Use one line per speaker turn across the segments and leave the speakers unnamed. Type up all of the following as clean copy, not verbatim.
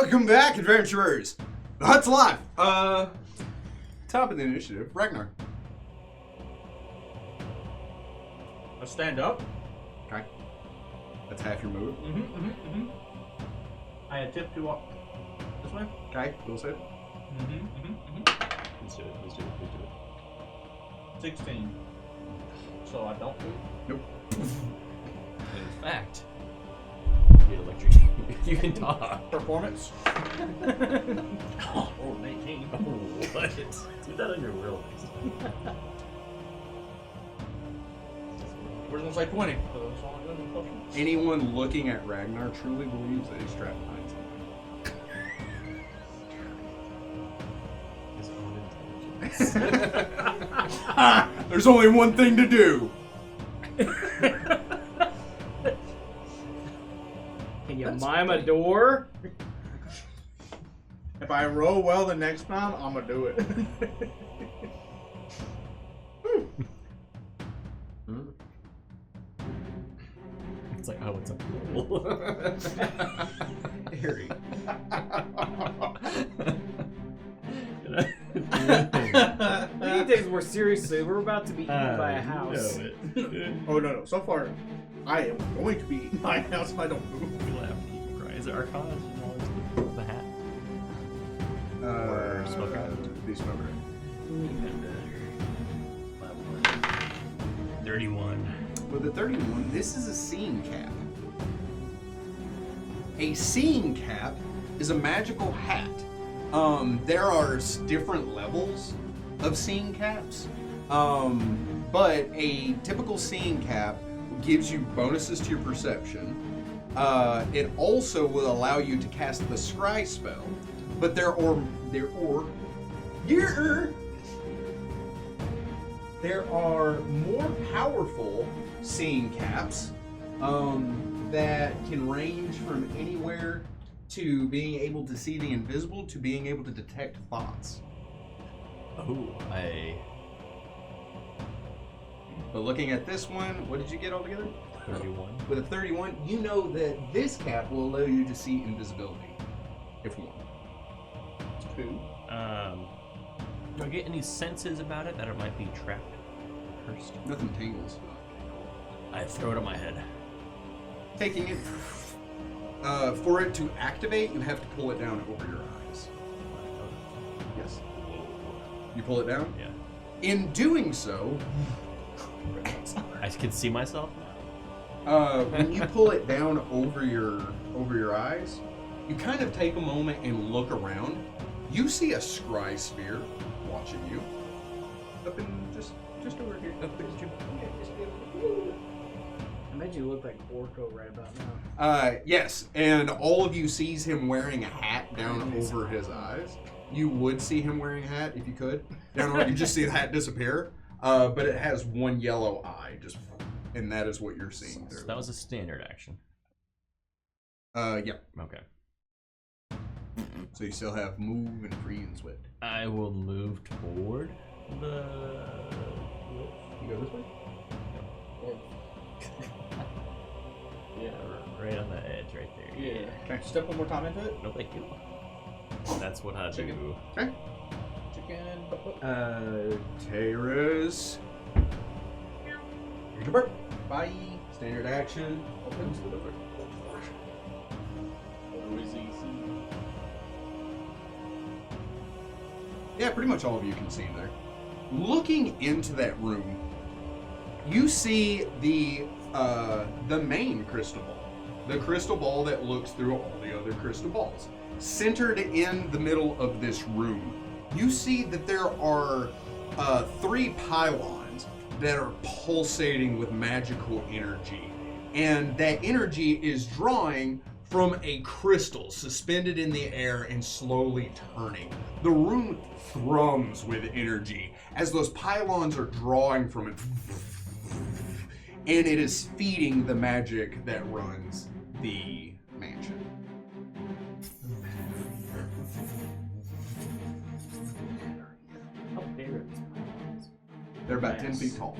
Welcome back, adventurers. The hut's alive. Top of the initiative, Ragnar.
I stand up.
Okay. That's half your move.
I attempt to walk this way.
Okay, we'll say.
Let's do it.
16. So I don't move.
Nope.
In fact, you get electrocuted. You can talk.
Performance.
Oh, 19. Oh, what? Do that on your will.
We're gonna say 20. So that's all I'm gonna do.
Anyone looking at Ragnar truly believes that he's trapped behind something. There's only one thing to do.
Can you mime a door?
If I roll well the next time, I'm gonna do it.
It's like, oh, it's a
Harry.
We need to take this more seriously. We're about to be eaten by a house.
Oh no. So far, I am going to be eaten by a house if I don't move.
We'll have to keep crying. Is it Arcana? The hat? Or Spellcraft?
The Spellcraft.
31.
With a 31, this is a seeing cap. A seeing cap is a magical hat. There are different levels of seeing caps, but a typical seeing cap gives you bonuses to your perception. It also will allow you to cast the scry spell, but there are more powerful seeing caps that can range from anywhere to being able to see the invisible to being able to detect thoughts.
Oh,
But looking at this one, what did you get altogether?
31.
With a 31, you know that this cap will allow you to see invisibility, if one. 2.
Do I get any senses about it that it might be trapped? Cursed?
Nothing tingles.
I throw it on my head.
Taking it. For it to activate, you have to pull it down over your eyes. Yes. You pull it down?
Yeah.
In doing so,
I can see myself?
when you pull it down over your eyes, you kind of take a moment and look around. You see a scry sphere watching you. Up in just over here. Up against you.
I bet you look like Orko right about now.
Yes, and all of you sees him wearing a hat down over his eyes. You would see him wearing a hat if you could. Down over, you just see the hat disappear. But it has one yellow eye, and that is what you're seeing through.
So that was a standard action.
Yeah.
Okay.
So you still have move and free and swift.
I will move toward the...
You go this way?
Yeah, right on the edge right there.
Yeah. Can I step one more time into it?
No, thank you. That's what I do.
Okay.
Chicken.
Terrace. Here's your bird. Bye. Standard action. Opens the door. Yeah, pretty much all of you can see him there. Looking into that room, you see the main crystal ball. The crystal ball that looks through all the other crystal balls. Centered in the middle of this room, you see that there are 3 pylons that are pulsating with magical energy. And that energy is drawing from a crystal suspended in the air and slowly turning. The room thrums with energy as those pylons are drawing from it. And it is feeding the magic that runs the mansion.
How big are these pylons?
They're about 10 feet tall.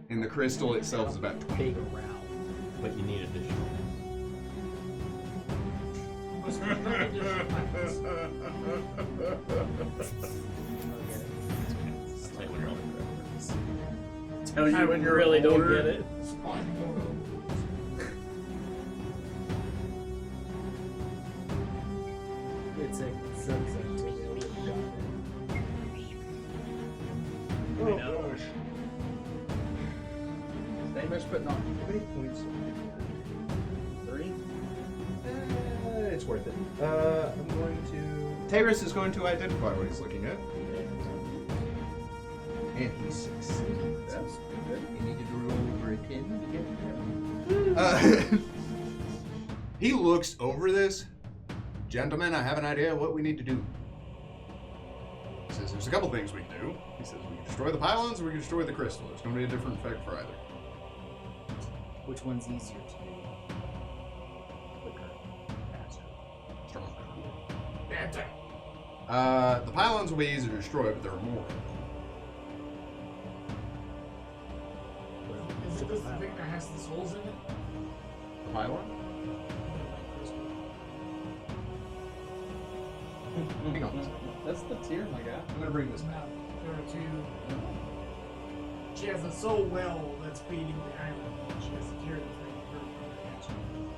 And the crystal itself is about 20.
Big around.
But you need additional.
Let's Tell you
I
when you're
really don't
older.
get it. It's a sunset to me.
Oh gosh. Famous but not. How many points? 3?
It's worth it. I'm going to. Taris is going to identify what he's looking at. And he succeeds.
That's good.
You needed to roll over a 10 to get he looks over this. Gentlemen, I have an idea of what we need to do. He says there's a couple things we can do. He says we can destroy the pylons or we can destroy the crystal. There's going to be a different effect for either.
Which one's easier to do? Quicker, faster.
Stronger. The pylons will be easier to destroy, but there are more.
Is it this the thing that has the souls in it?
The pylon? Hang on.
That's the tier, my guy.
I'm going to bring this back.
There are 2. She has a soul well that's feeding the island. She has to carry the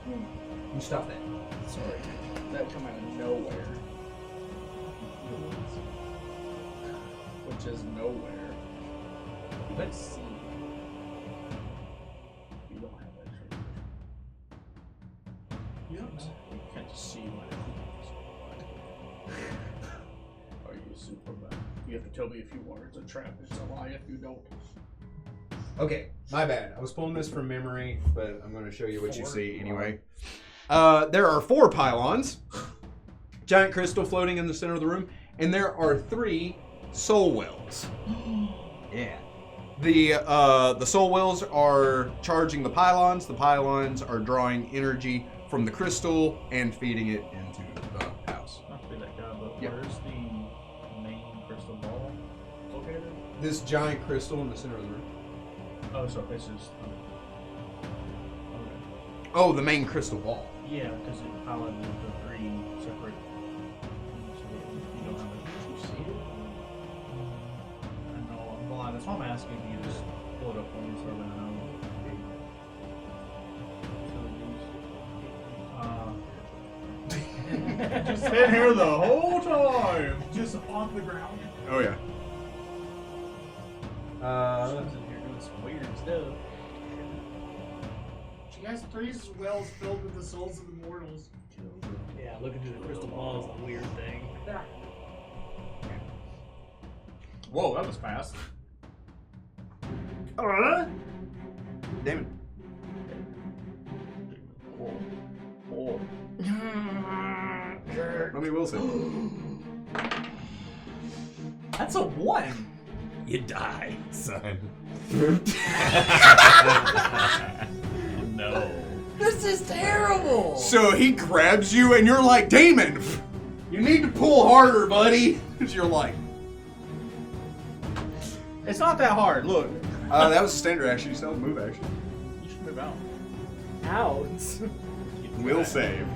thing.
You stop that.
Sorry. That come out of nowhere. Which is nowhere. Let's see. You don't have that trick. You don't know. You can't just see my Are you super bad? You have to tell me if you words a trap. It's a lie if you don't.
Okay, my bad. I was pulling this from memory, but I'm going to show you what you
4.
see anyway. There are 4 pylons, giant crystal floating in the center of the room, and there are 3 soul wells. Yeah. The soul wells are charging the pylons. The pylons are drawing energy from the crystal and feeding it into the house.
Not to be that guy, but
Yep.
where's the main crystal ball located?
This giant crystal in the center of the room.
Oh, so this is. Okay.
Oh, the main crystal ball.
Yeah, because it highlighted the 3 separate. So you don't have it. You see it? I know, I'm blind. That's why I'm asking if you just pull it up for me so that I know. Just been here the whole time.
Just on the ground.
Oh, yeah.
She's in here doing some weird stuff.
She has 3 wells filled with the souls of the mortals.
Yeah, looking through the crystal ball is the weird thing.
Whoa, that was fast.
Damon.
Whoa.
Let me Wilson.
That's a 1.
You die, son. No.
This is terrible.
So he grabs you and you're like, Damon, you need to pull harder, buddy. You're like,
It's not that hard. Look.
that was a standard action. You still have a move action.
You should move out.
Out.
Will save.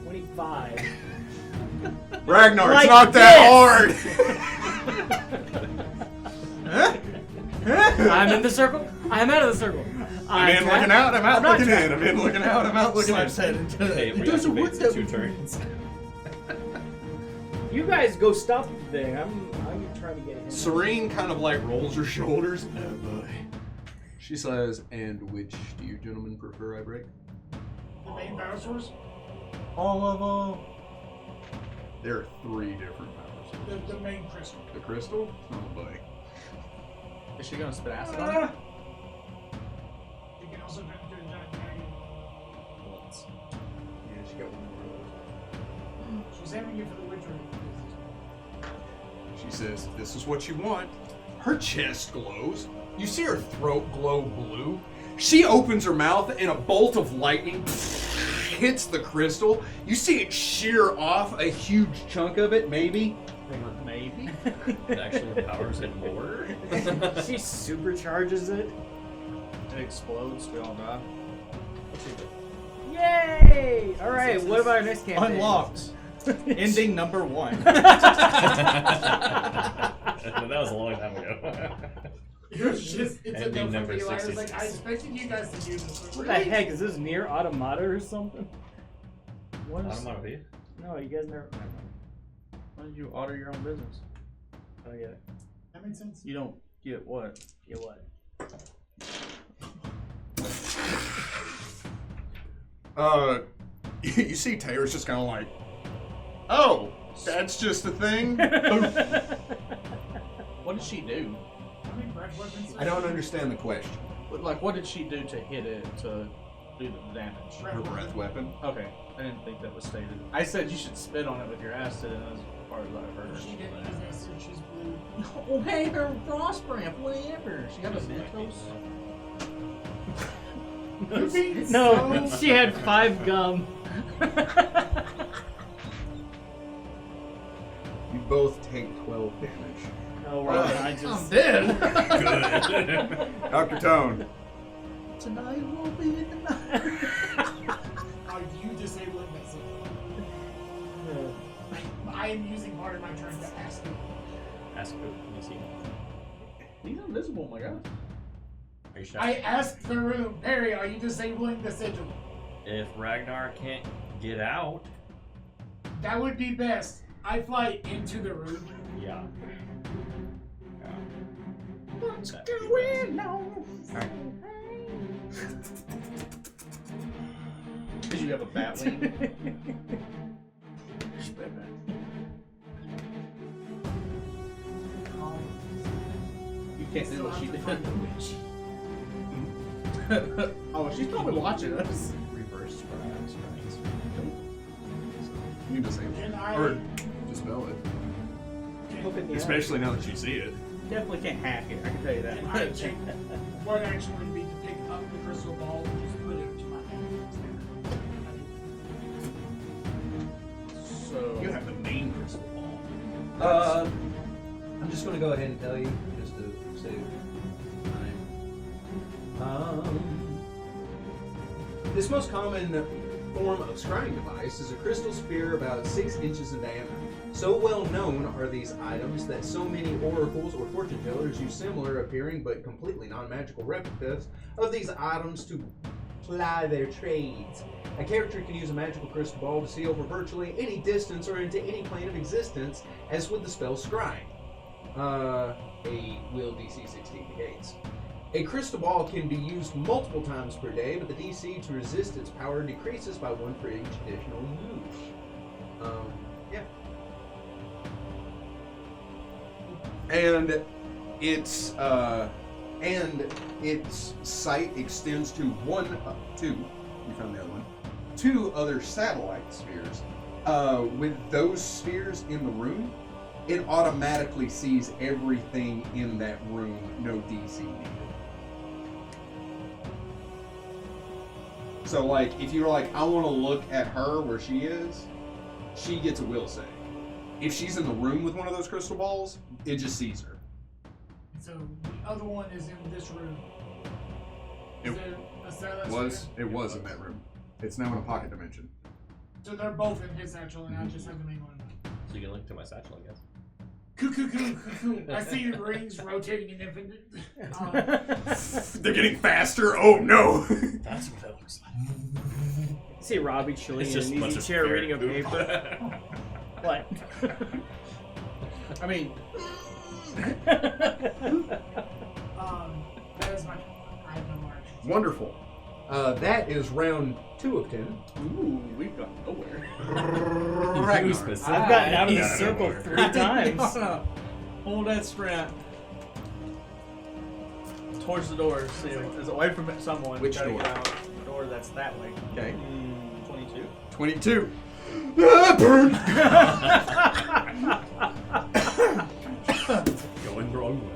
25.
Ragnar,
Like
it's not that hard.
I'm in the circle. I'm out of the circle.
I'm in looking out, I'm out
I'm not
looking in.
trapped.
I'm in looking out, I'm out looking in.
Slaps head into
Hey,
it.
we
There's a wood
activate
that
2 turns.
You guys go stop the thing. I'm trying to get him.
Serene kind of like rolls her shoulders. Oh boy. She says, and which do you gentlemen prefer I break?
The main power source?
All of them.
There are 3 different powers.
The main crystal.
The crystal? Oh boy.
Is she gonna spit acid on it?
You can also do a giant dragon.
Yeah, she got one more.
She's having it for the winter.
She says, this is what you want. Her chest glows. You see her throat glow blue. She opens her mouth and a bolt of lightning hits the crystal. You see it shear off a huge chunk of it, maybe.
Maybe.
It actually powers it more.
She supercharges it.
It explodes. We all die.
What's he do?
Yay! All right. What about our next campaign?
Unlocked. Ending number 1.
That was a long time ago.
It was just, it's a
Ending
no
number
for me. I was
66.
like, I expected you guys to do this. But
What the
really?
heck is this? Near Automata or something? What is?
Automata.
No, you guys never. Never mind.
Why did you order your own business?
I don't get it.
That makes sense.
You don't get what?
Get what?
You see Taylor's just kind of like, oh, that's just a thing?
What did she do?
How many breath weapons?
I don't understand the question.
What did she do to hit it to do the damage?
Her breath weapon?
Okay, I didn't think that was stated. I said you should spit on it with your acid, and as far as I heard her.
She didn't use acid, she's blue.
Oh, hey, her frost breath, whatever. She got a Mentos.
You're being
No,
so-
she had 5 gum.
You both take 12 damage.
No, Ron, I
I'm
just.
dead.
Good. Dr. Tone.
Tonight will be the night.
Are you disabling that signal? I am using part of my turn to ask you.
Ask who. Can you see him?
He's invisible, my God.
Are you sure?
I asked the room, Perry, are you disabling the sigil?
If Ragnar can't get out,
That would be best. I fly into the room.
yeah.
What's going on? Did you have a bat wing? You can't do what she did. Oh, she's probably watching us.
Reverse strings.
You disable
Can
it.
I-
Or dispel it.
Look at the
Especially now that you see it.
Definitely can't hack it, I can tell you that
Can I
much.
take what action would be to pick up the crystal ball and just put it into my hand?
So,
You have the main crystal ball.
I'm just going to go ahead and tell you, just to save time. This most common form of scrying device is a crystal sphere about 6 inches in diameter. So well known are these items that so many oracles or fortune tellers use similar appearing but completely non-magical replicas of these items to ply their trades. A character can use a magical crystal ball to see over virtually any distance or into any plane of existence, as with the spell Scrying. A will DC 16 negates. A crystal ball can be used multiple times per day, but the DC to resist its power decreases by 1 for each additional use. Yeah.
And its sight extends to two. You found the other one. 2 other satellite spheres. With those spheres in the room, it automatically sees everything in that room. No DC needed. So, like, if you're like, I want to look at her where she is, she gets a will save. If she's in the room with one of those crystal balls, it just sees her.
So the other one is in this room. Is
It
there a satellite
was
sphere?
it was in that room. It's now in a pocket dimension.
So they're both in his satchel, and I just have the main one.
So you can link to my satchel, I guess.
Cuckoo. I see the rings rotating in infinite.
They're getting faster. Oh no!
That's what that looks like.
See Robbie chilling
It's
in
just
an
a bunch
easy
of
chair
ferret
reading a
poop.
paper. What?
I mean,
That is my. I have no more actions.
Wonderful.
That is round 2 of 10.
ooh, we've gone nowhere.
Ragnar.
specific.
I've gotten out of the
Got
circle
nowhere.
3 times.
Hold that strap. Towards the door. See, it's away from someone.
Which
Gotta
door?
get out. The door that's that way.
Okay.
22.
22. Ah, burn.
Going the wrong way.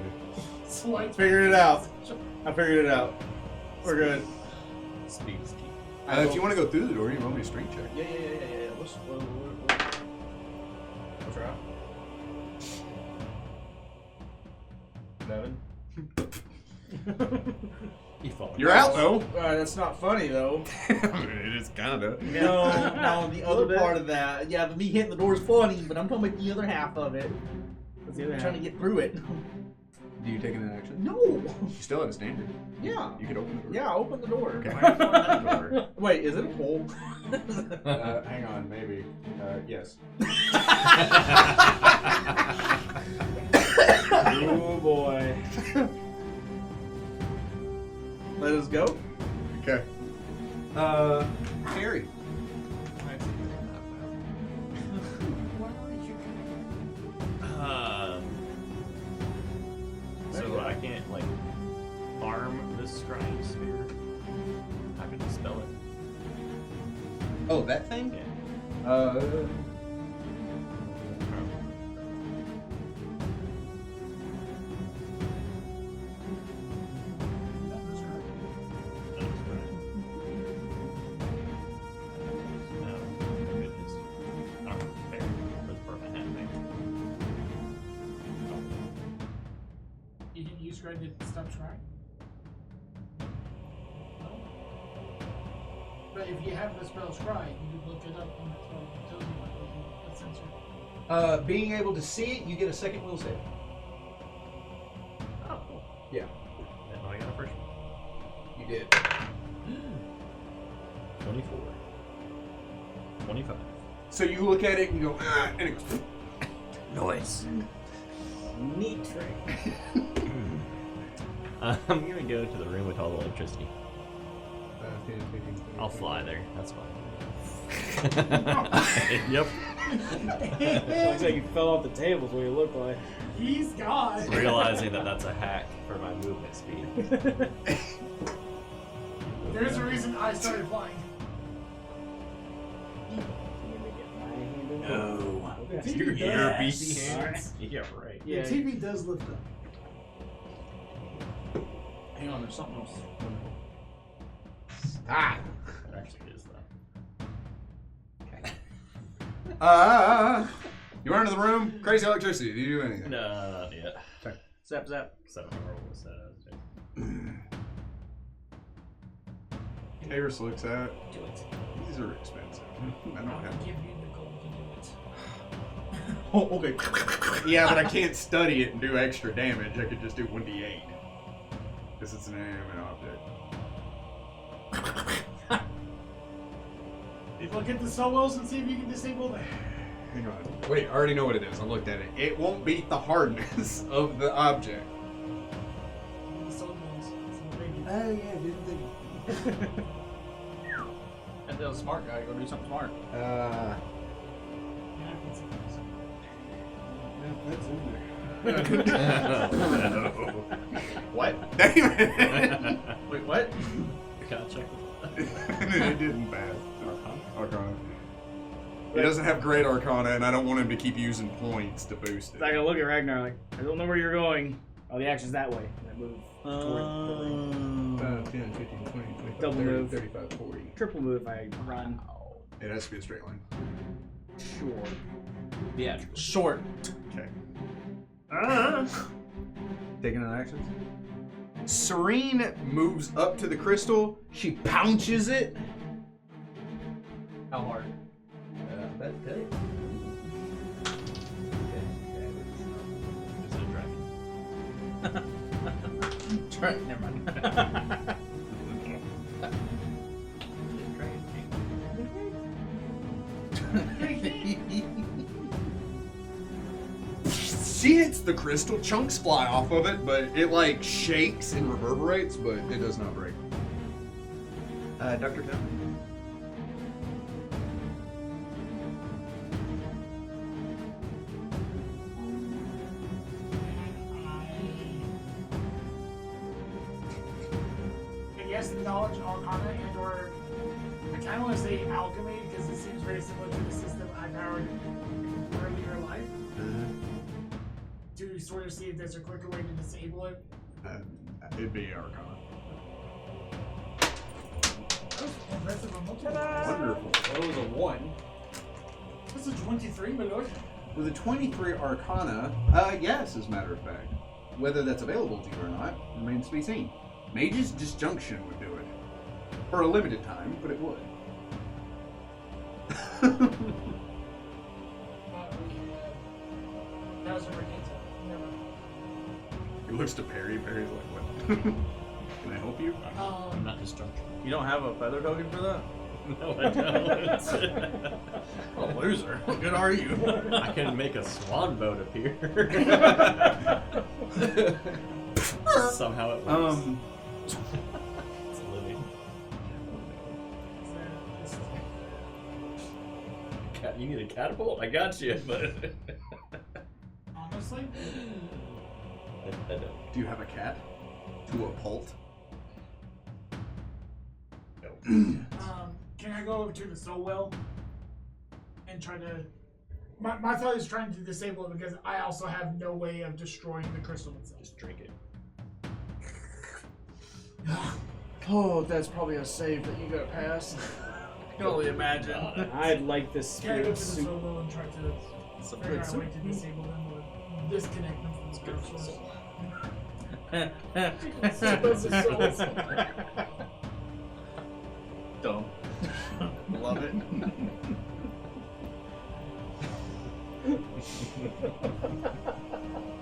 Slight.
Figured it out. I figured it out. We're good.
Speed is key.
If you want to go through the door, you roll me a strength check.
Yeah. What's your out? 11.
You fall.
You're out though.
That's not funny though.
It is kind of.
No, the other
bit.
part of that. Yeah, me hitting the door is funny, but I'm talking about the other half of it.
What's the other
I'm
half?
trying to get through it.
Do you take an action?
No.
You still have a standard.
Yeah.
You could open the door.
Yeah, open the door.
Okay.
Wait, is it a hole?
Hang on, maybe. Yes.
Oh boy.
Let us go.
Okay. Harry.
So I can't like farm this scrying sphere. I can dispel it.
Oh, that thing?
Yeah.
You didn't use Greg to stop trying? No? But if you have the spell Scry, you could look it up on the spell. It tells you what sensor.
Being able to see it, you get a second will save.
Oh, cool.
Yeah.
Then I got a first one.
You did.
24. 25.
So you look at it and you go, ah, and it goes.
Noise.
Neat trick.
I'm gonna go to the room with all the electricity.
10, 15, 20,
I'll fly there. That's fine. Yep.
Looks like you fell off the tables. What you look like.
He's gone.
Realizing that that's a hack for my movement speed.
There's a reason I started flying.
No.
Okay.
Your
Yeah.
BC hands. Yeah, right.
The TV does lift up.
Hang on, there's something else.
Ah.
It actually is though.
You run into the room. Crazy electricity. Do you do anything?
No, not yet.
Zap, zap.
So I don't remember what was said.
Avis looks at.
Do it.
These are expensive. I don't
I'll
have.
give you the gold to do it.
Oh, okay.
Yeah, but I can't study it and do extra damage. I could just do 1d8. Because it's an inanimate object.
People get the solos and see if you can disable them.
Hang on. Wait, I already know what it is. I looked at it. It won't beat the hardness of the object.
The solos.
Oh yeah, didn't think.
And the smart guy, go do something smart.
That's in
What? Damn it!
Wait, what?
Gotta check
It didn't pass. Arcana. He doesn't have great Arcana, and I don't want him to keep using points to boost
It's
it.
like I look at Ragnar like, I don't know where you're going. Oh, the action's that way. And I move toward
10, 15, 20, 25,
Double
30,
move.
35, 40.
triple move if I run.
It has to be a straight line.
Sure.
Theatrical.
Short.
Okay.
Taking an action?
Serene moves up to the crystal. She pounces it.
How hard?
That cut.
Is it a dragon?
Try. Never mind.
She hits the crystal. Chunks fly off of it, but it like shakes and reverberates, but it does not break. Dr. Town.
I guess knowledge, arcana, and or I kind of want to say alchemy because it seems very similar to the system I powered earlier in life. To sort of see if there's a quicker way to disable it.
It'd be Arcana.
That was impressive on multiple.
Wonderful.
That was a 1.
This is 23, my lord.
With a 23 Arcana, yes, as a matter of fact. whether that's available to you or not remains to be seen. Mage's Disjunction would do it. For a limited time, but it would.
That was over kids. Never.
He looks to Perry. Perry's like, what? Can I help you?
I'm not disjunction.
You don't have a feather token for that?
No, I don't.
Oh, loser. What good are you?
I can make a swan boat appear. Somehow it works. It's living. You need a catapult? I got you, but
Honestly,
I don't.
Do you have a cat? To a pult?
can I go over to the soul well and try to? My thought is trying to disable it because I also have no way of destroying the crystal itself.
Just drink it.
Oh, that's probably a save that you gotta pass.
I can only imagine.
I'd like this
Can I go
spirit
to the
suit.
soul well and try to
Some
figure
good
out a way to disable them or disconnect them from the spirit source?
Dumb. Love it.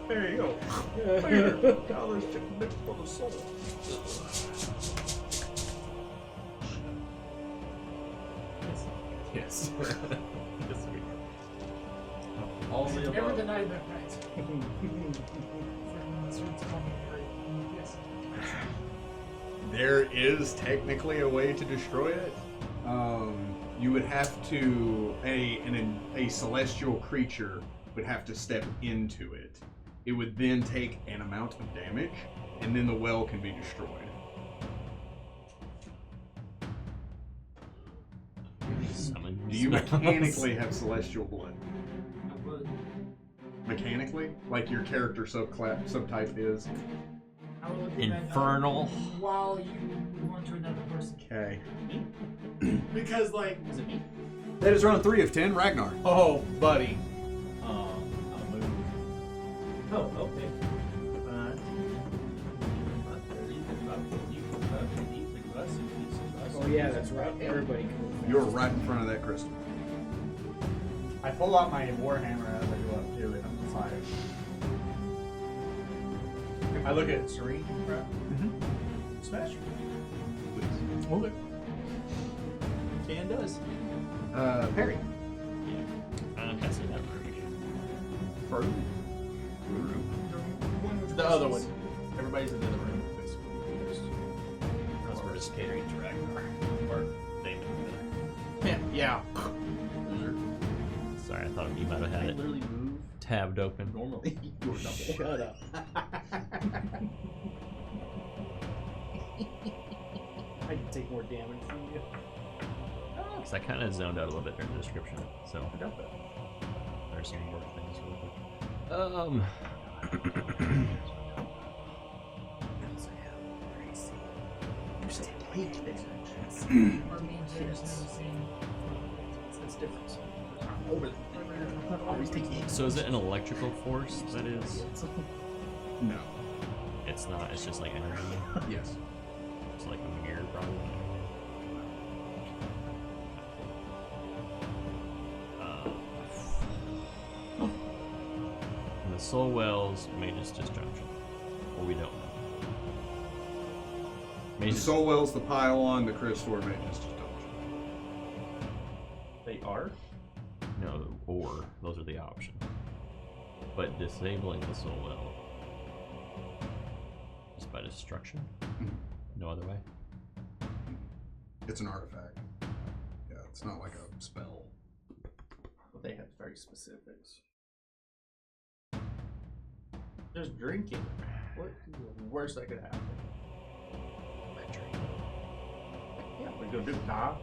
There you go. Now there's chicken mixed for the soul.
Yes. Yes, we
All the
Never
above.
denied that right. Yes.
There is technically a way to destroy it. You would have to a celestial creature would have to step into it. It would then take an amount of damage, and then the well can be destroyed.
Summon.
Do you
spells.
mechanically have celestial blood? Mechanically, like your character subtype is.
I will look at that,
Infernal.
while you move on to another person.
Okay.
Because, like,
Is it me?
That is round 3 of 10. Ragnar.
Oh, buddy. I'll move.
Oh, okay.
Oh yeah, that's right. Everybody can move fast.
You're right in front of that crystal.
I pull out my warhammer as I go up to it on the side. I look at Serene, right? Smash.
Please.
Okay. Can does.
Perry.
That's it.
Pardon?
The other one. Everybody's in the other room, basically.
Unless we're just catering to Ragnar. Or they
Yeah.
Sorry, I thought you might have had it
literally move
tabbed open.
normally. You're double.
Shut up. I can take more damage from you.
Because I kind of zoned out a little bit during the description, so
I doubt that.
there's some more things really quick.
Or me and James never seen.
That's different. Over
Always
So is it an electrical force that is?
No.
It's not. It's just like energy.
Yes.
It's like a mirror, probably. And the soul wells, Mage's Disjunction. Or we don't know.
The
Mage's
soul wells, the pylon, the crystal, or Mage's Disjunction.
They are?
No, or those are the options. But disabling the soul well just by destruction? No other way?
It's an artifact. Yeah, it's not like a spell.
But they have very specifics. Just drinking. What is the worst that could happen? Yeah, we're gonna do nah.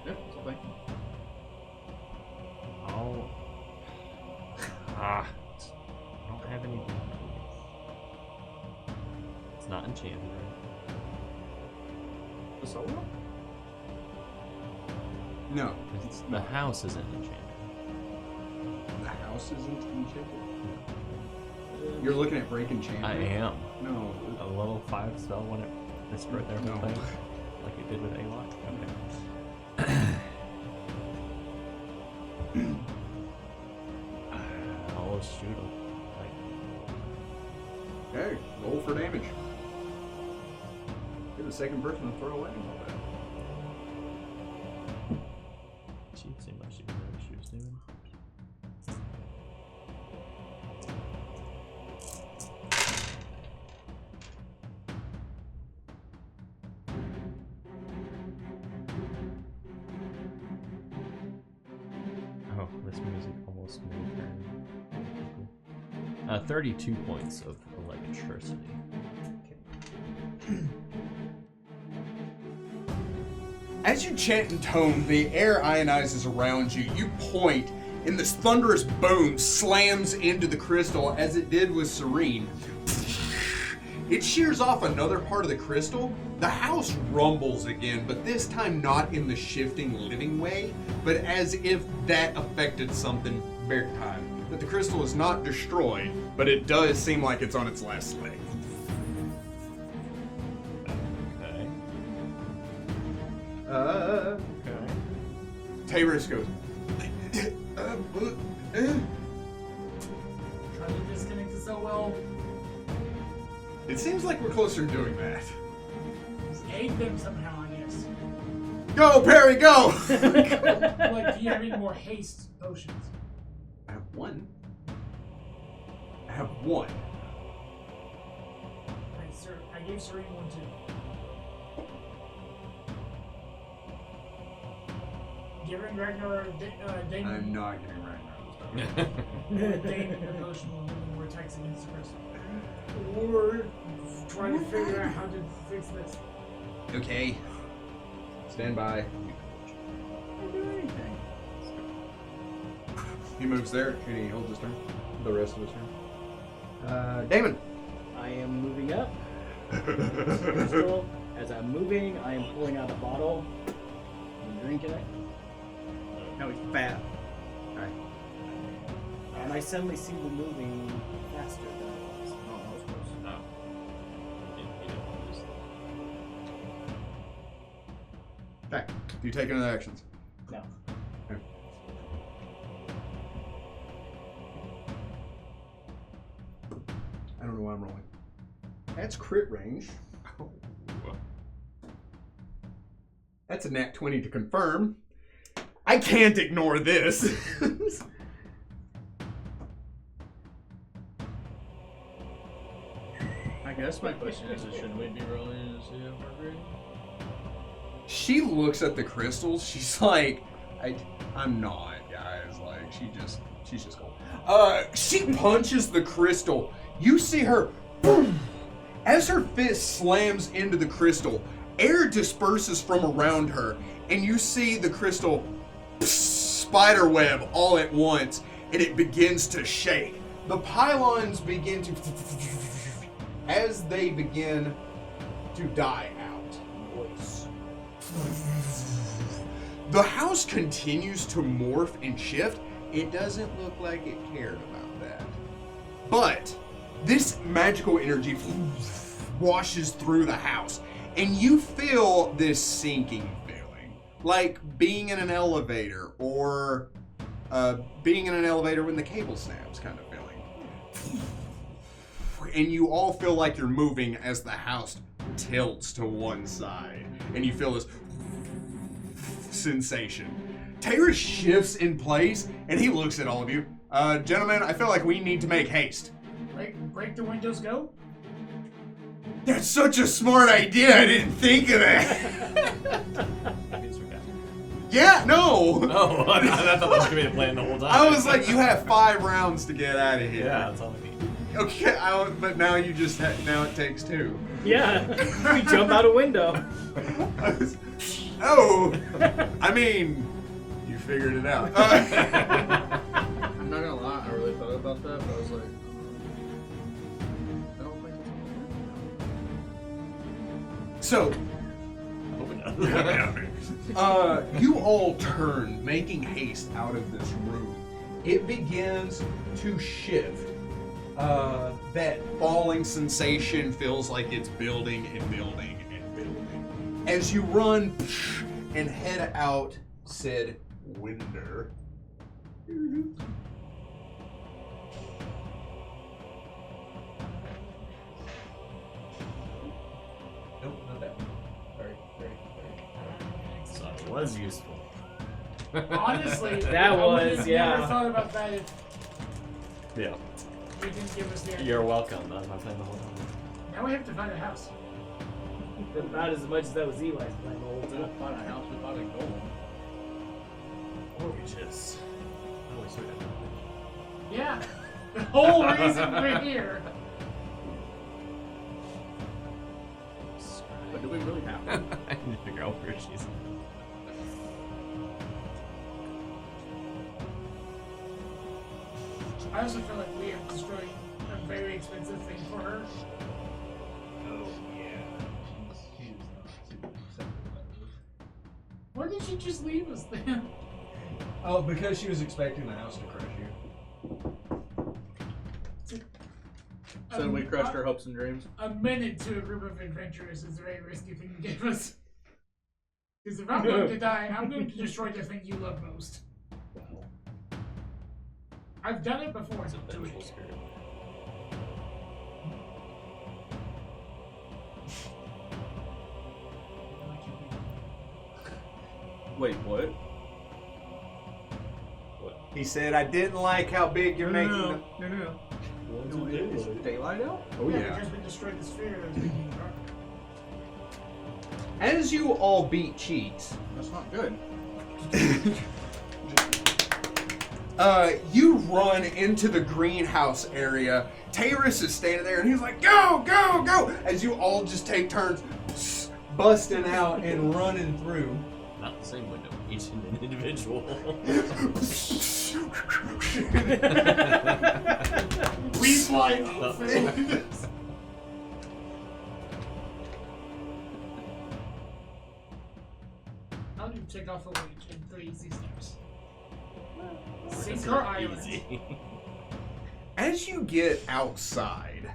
Yeah, something.
I'll. I don't have any. It's not enchanted, right?
The solo?
No.
The house isn't enchanted.
The house isn't enchanted. You're looking at break enchantment.
I am.
No.
A level 5 spell when it's right there for
No.
playing, like it did with A-Lock. Okay. I'll just shoot him.
Okay, roll for damage. You're the second person to throw away all that.
She seemed like she knew what she was doing. Oh, this music almost made her. 32 points of electricity.
As you chant and tone, the air ionizes around you. You point, and this thunderous boom slams into the crystal as it did with Serene. It shears off another part of the crystal. The house rumbles again, but this time not in the shifting living way, but as if that affected something big time. That the crystal is not destroyed, but it does seem like it's on its last leg.
Okay.
Okay. Tayrus goes.
Trying to disconnect it so well.
It seems like we're closer to doing that.
Just aid them somehow, I guess.
Go, Perry, go!
Like, do you have any more haste potions?
I have one. I have one.
I gave Serene one too. Giving Ragnar Damon.
I'm not getting Ragnar this time.
Damon the potion when more attacks against the crystal. Or trying to figure out how to fix this.
Okay. Stand by.
Don't do anything.
He moves there and he holds his turn. The rest of his turn. Damon.
I am moving up. Crystal. As I'm moving, I am pulling out a bottle and drinking it.
No, he's fat.
Alright. And I suddenly see the moving faster than it was.
Oh, that was close.
No. He didn't want to lose.
Okay. Do you take any other actions?
No.
Okay. I don't know why I'm rolling. That's crit range. Oh. That's a nat 20 to confirm. I can't ignore this.
I guess my question is, should we be rolling to see if we're great?
She looks at the crystals. She's like, I'm not, guys. Like, she's just cool. She punches the crystal. You see her, boom! As her fist slams into the crystal, air disperses from around her, and you see the crystal spiderweb all at once, and it begins to shake. The pylons begin to, as they begin to die out. Voice. The house continues to morph and shift. It doesn't look like it cared about that. But this magical energy washes through the house, and you feel this sinking feeling, like being in an elevator, or being in an elevator when the cable snaps kind of feeling. And you all feel like you're moving as the house tilts to one side, and you feel this sensation. Taylor shifts in place, and he looks at all of you. Gentlemen, I feel like we need to make haste.
Break the windows, go.
That's such a smart idea. I didn't think of that. Yeah, no.
Oh, I thought that was gonna be the plan the whole time.
I was like, you have 5 rounds to get out of here.
Yeah, that's all I need.
Okay, but now you just now it takes 2.
Yeah, we jump out a window.
Oh, I mean, you figured it out.
I'm not gonna lie, I really thought about that, but I was like, I don't think it's
So,
Open up.
you all turn, making haste out of this room. It begins to shift. that falling sensation feels like it's building and building and building. As you run and head out said window. Nope, not that one. Sorry.
So it was useful.
Honestly,
That
I
was,
would've
yeah.
never thought about that if
Yeah.
you didn't give us the idea.
You're welcome. That was my plan the whole time.
Now we have to find a house.
About as much as that was Eli's plan the whole
We
time.
don't find a house, we find a goal.
Or we just. Oh, we still got
Yeah. The whole reason we're here.
But do we really have to?
I need to figure out where she's.
I also feel like we have destroyed a very expensive thing for her.
Oh, yeah.
Why did she just leave us then?
Oh, because she was expecting the house to crush you.
So we crushed her hopes and dreams.
A minute to a group of adventurers is a very risky thing to give us. Because if I'm going to die, I'm going to destroy the thing you love most. I've done it before.
It's a
Do
vengeful
it.
spirit.
Wait, what?
He said, I didn't like how big you're making
No. Is daylight out?
Oh, yeah.
Because we destroyed the sphere that was making it dark.
As you all beat cheats,
That's not good.
you run into the greenhouse area. Taurus is standing there and he's like, go, go, go! As you all just take turns busting out and running through.
Not the same window, each an individual.
We fly open. How do you take off a witch in 3 easy steps? Sink her island.
Easy.
As you get outside,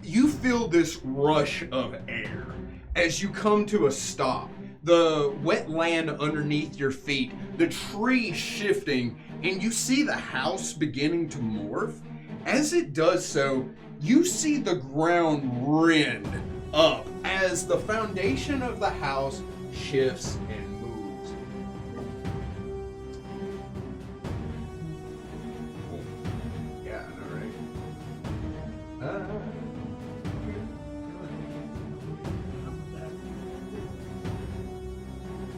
you feel this rush of air as you come to a stop. The wet land underneath your feet, the tree shifting, and you see the house beginning to morph. As it does so, you see the ground rend up as the foundation of the house shifts and moves. Yeah, I know, right?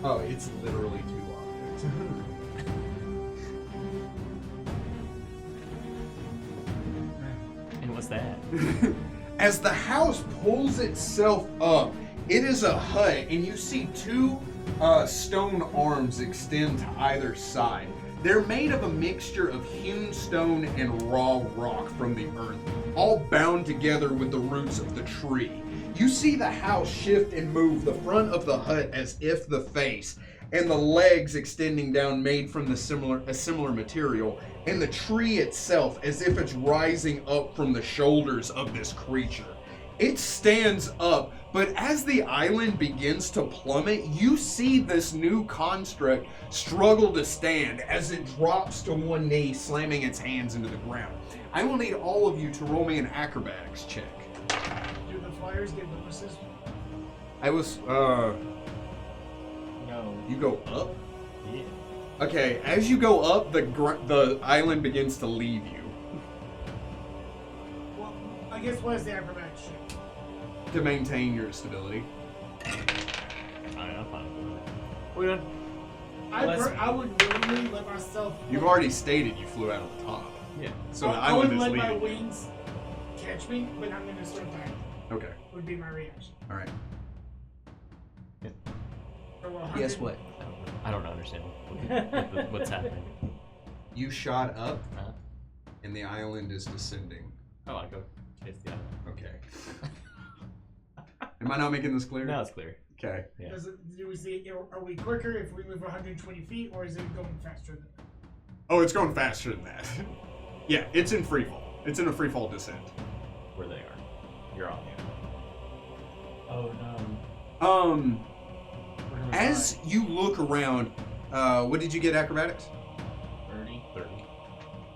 Oh, it's literally 2 objects.
And what's that?
As the house pulls itself up, it is a hut, and you see 2 stone arms extend to either side. They're made of a mixture of hewn stone and raw rock from the earth, all bound together with the roots of the tree. You see the house shift and move, the front of the hut as if the face, and the legs extending down made from a similar material, and the tree itself as if it's rising up from the shoulders of this creature. It stands up, but as the island begins to plummet, you see this new construct struggle to stand as it drops to one knee, slamming its hands into the ground. I will need all of you to roll me an acrobatics check.
Do the flyers get bonuses?
No.
You go up?
Yeah.
Okay, as you go up, the island begins to leave you.
Well, I guess what is the acrobatics check?
To maintain your stability.
Alright, I'm fine with that. We're done.
I would willingly let myself.
You've already stated you flew out of the top.
Yeah.
So the
I would
island is
let
leaving
my
you.
wings catch me, but I'm gonna start diving.
Okay,
Would be my reaction.
alright.
Or will
Guess
100
what?
I don't understand what's happening.
You shot up,
Huh?
and the island is descending.
Oh, I go chase the island.
Okay. Am I not making this clear?
Now it's clear.
Okay.
Yeah.
Do we see? Are we quicker if we move 120 feet, or is it going faster than that?
Oh, it's going faster than that. Yeah, it's in free fall. It's in a free fall descent.
Where they are. You're on.
Oh no.
We're gonna
As
die.
you look around, what did you get acrobatics?
30.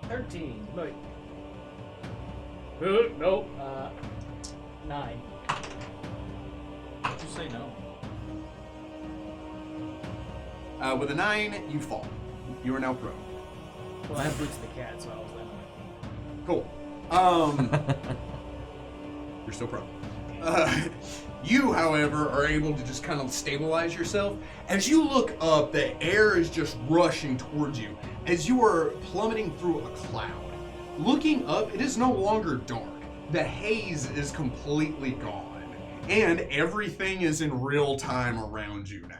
13. Wait. Nope. 9.
Why'd you say no?
With a 9, you fall. You are now prone.
Well, I have Boots the Cat, so I was landing on my feet.
Cool. You're still prone. You, however, are able to just kind of stabilize yourself. As you look up, the air is just rushing towards you as you are plummeting through a cloud. Looking up, it is no longer dark. The haze is completely gone, and everything is in real time around you now.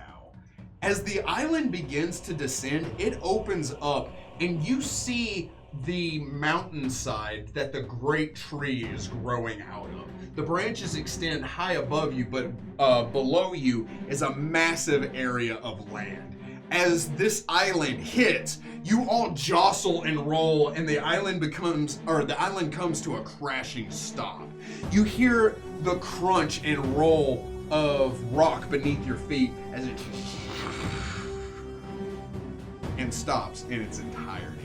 As the island begins to descend, it opens up, and you see the mountainside that the great tree is growing out of. The branches extend high above you, but below you is a massive area of land. As this island hits, you all jostle and roll, and the island comes to a crashing stop. You hear the crunch and roll of rock beneath your feet as it and stops in its entirety.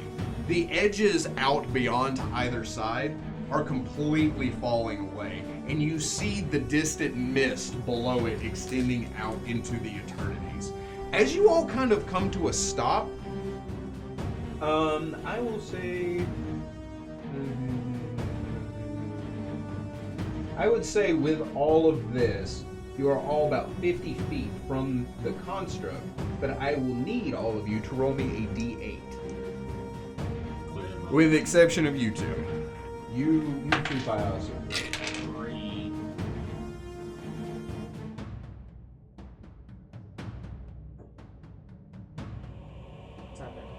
The edges out beyond to either side are completely falling away, and you see the distant mist below it extending out into the eternities. As you all kind of come to a stop, I will say, I would say with all of this, you are all about 50 feet from the construct, but I will need all of you to roll me a d8. With the exception of you two. You two files.
3.
What's happening?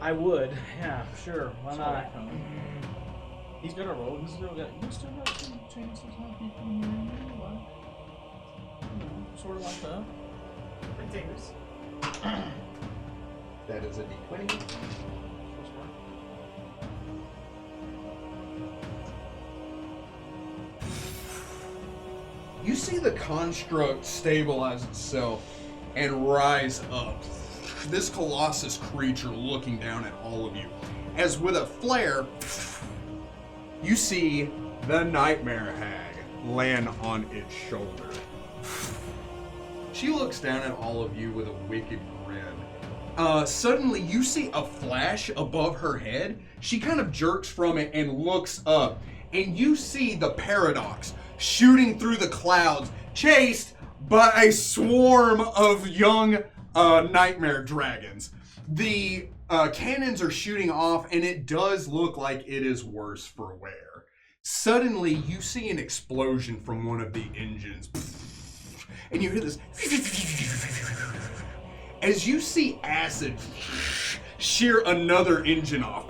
I would. Yeah, sure. Why not?
He's gonna roll. He's still got. You still got some chances on people in here. Like, sort of like that.
Potatoes.
That is a d20. You see the construct stabilize itself and rise up. This colossus creature looking down at all of you. As with a flare, you see the Nightmare Hag land on its shoulder. She looks down at all of you with a wicked grin. Suddenly, you see a flash above her head. She kind of jerks from it and looks up, and you see the Paradox shooting through the clouds, chased by a swarm of young nightmare dragons. The cannons are shooting off, and it does look like it is worse for wear. Suddenly, you see an explosion from one of the engines. And you hear this as you see acid shear another engine off,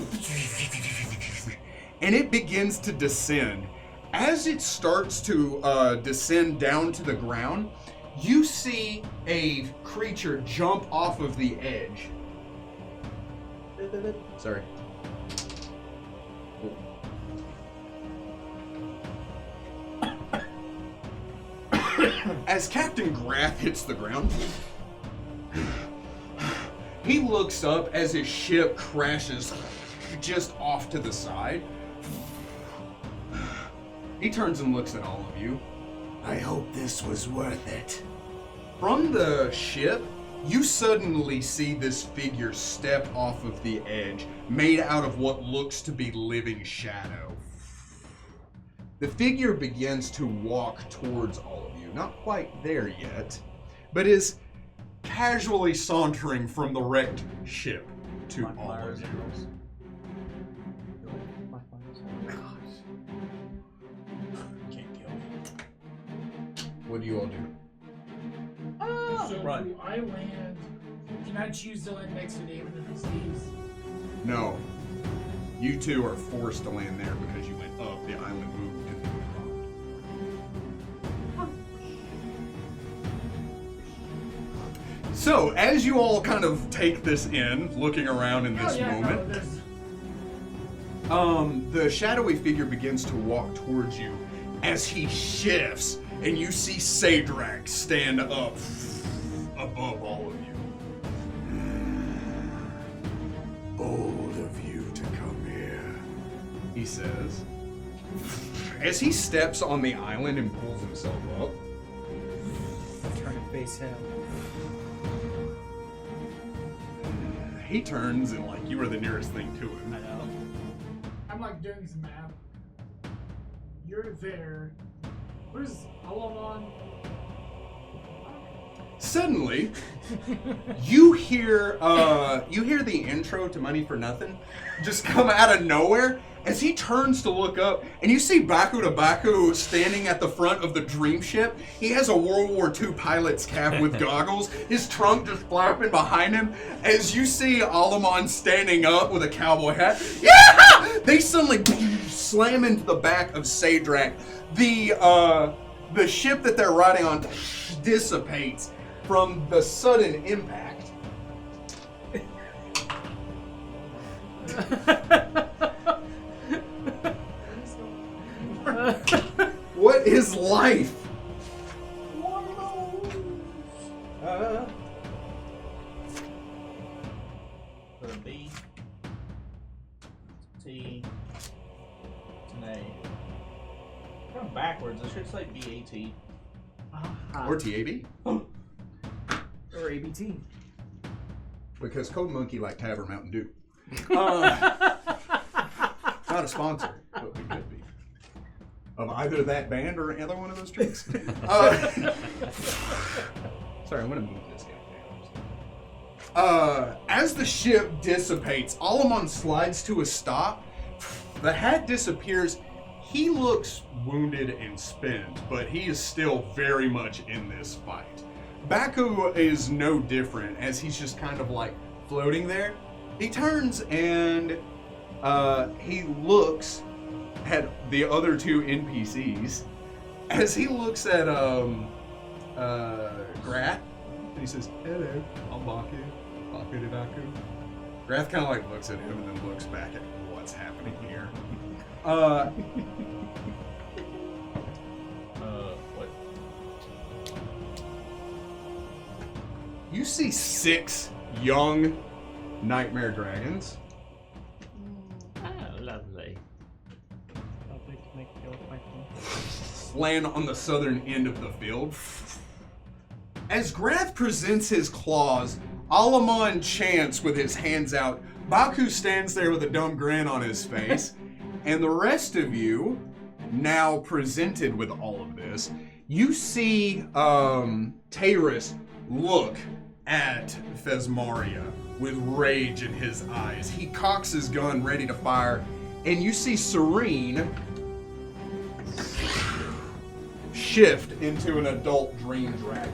and it begins to descend. As it starts to descend down to the ground, you see a creature jump off of the edge. Sorry. As Captain Graff hits the ground, he looks up as his ship crashes just off to the side. He turns and looks at all of you. I hope this was worth it. From the ship, you suddenly see this figure step off of the edge, made out of what looks to be living shadow. The figure begins to walk towards all of you. Not quite there yet, but is casually sauntering from the wrecked ship to
My
all
flyers
of you.
arrows. My flyers arrows. Can't kill me.
What do you all do?
So
Right.
do I land. Can I choose to land next to David if he stays?
No. You two are forced to land there because you went up. The island moved and you dropped. So, as you all kind of take this in, looking around in this moment, the shadowy figure begins to walk towards you as he shifts, and you see Sadrak stand up above all of you. Bold of you to come here, he says. As he steps on the island and pulls himself up,
Trying to face him.
he turns and like you are the nearest thing to him.
I know.
I'm like doing some math. You're there. Where's Alamon?
Suddenly, you hear the intro to Money for Nothing just come out of nowhere as he turns to look up, and you see Baku to Baku standing at the front of the dream ship. He has a World War II pilot's cap with goggles, his trunk just flapping behind him. As you see Alamon standing up with a cowboy hat, yeah! They suddenly slam into the back of Sadrak. The ship that they're riding on dissipates from the sudden impact. What is life?
The B, T, and A. Going backwards, I should say BAT.
Or TAB?
Or ABT.
Because Code Monkey like Tavern Mountain Dew. Not a sponsor, but we could be. Of either that band or either one of those drinks. Sorry, I'm gonna move this guy down. As the ship dissipates, Alamon slides to a stop. The hat disappears. He looks wounded and spent, but he is still very much in this fight. Baku is no different, as he's just kind of like floating there. He turns and he looks at the other two NPCs. As he looks at Grath, and he says, "Hello, I'm Baku. Baku to Baku." Grath kind of like looks at him and then looks back at what's happening here.
What?
You see 6 young nightmare dragons
Lovely.
land on the southern end of the field. As Grath presents his claws, Alamon chants with his hands out. Baku stands there with a dumb grin on his face. And the rest of you, now presented with all of this, you see Taurus look at Thesmara with rage in his eyes. He cocks his gun ready to fire, and you see Serene shift into an adult dream dragon.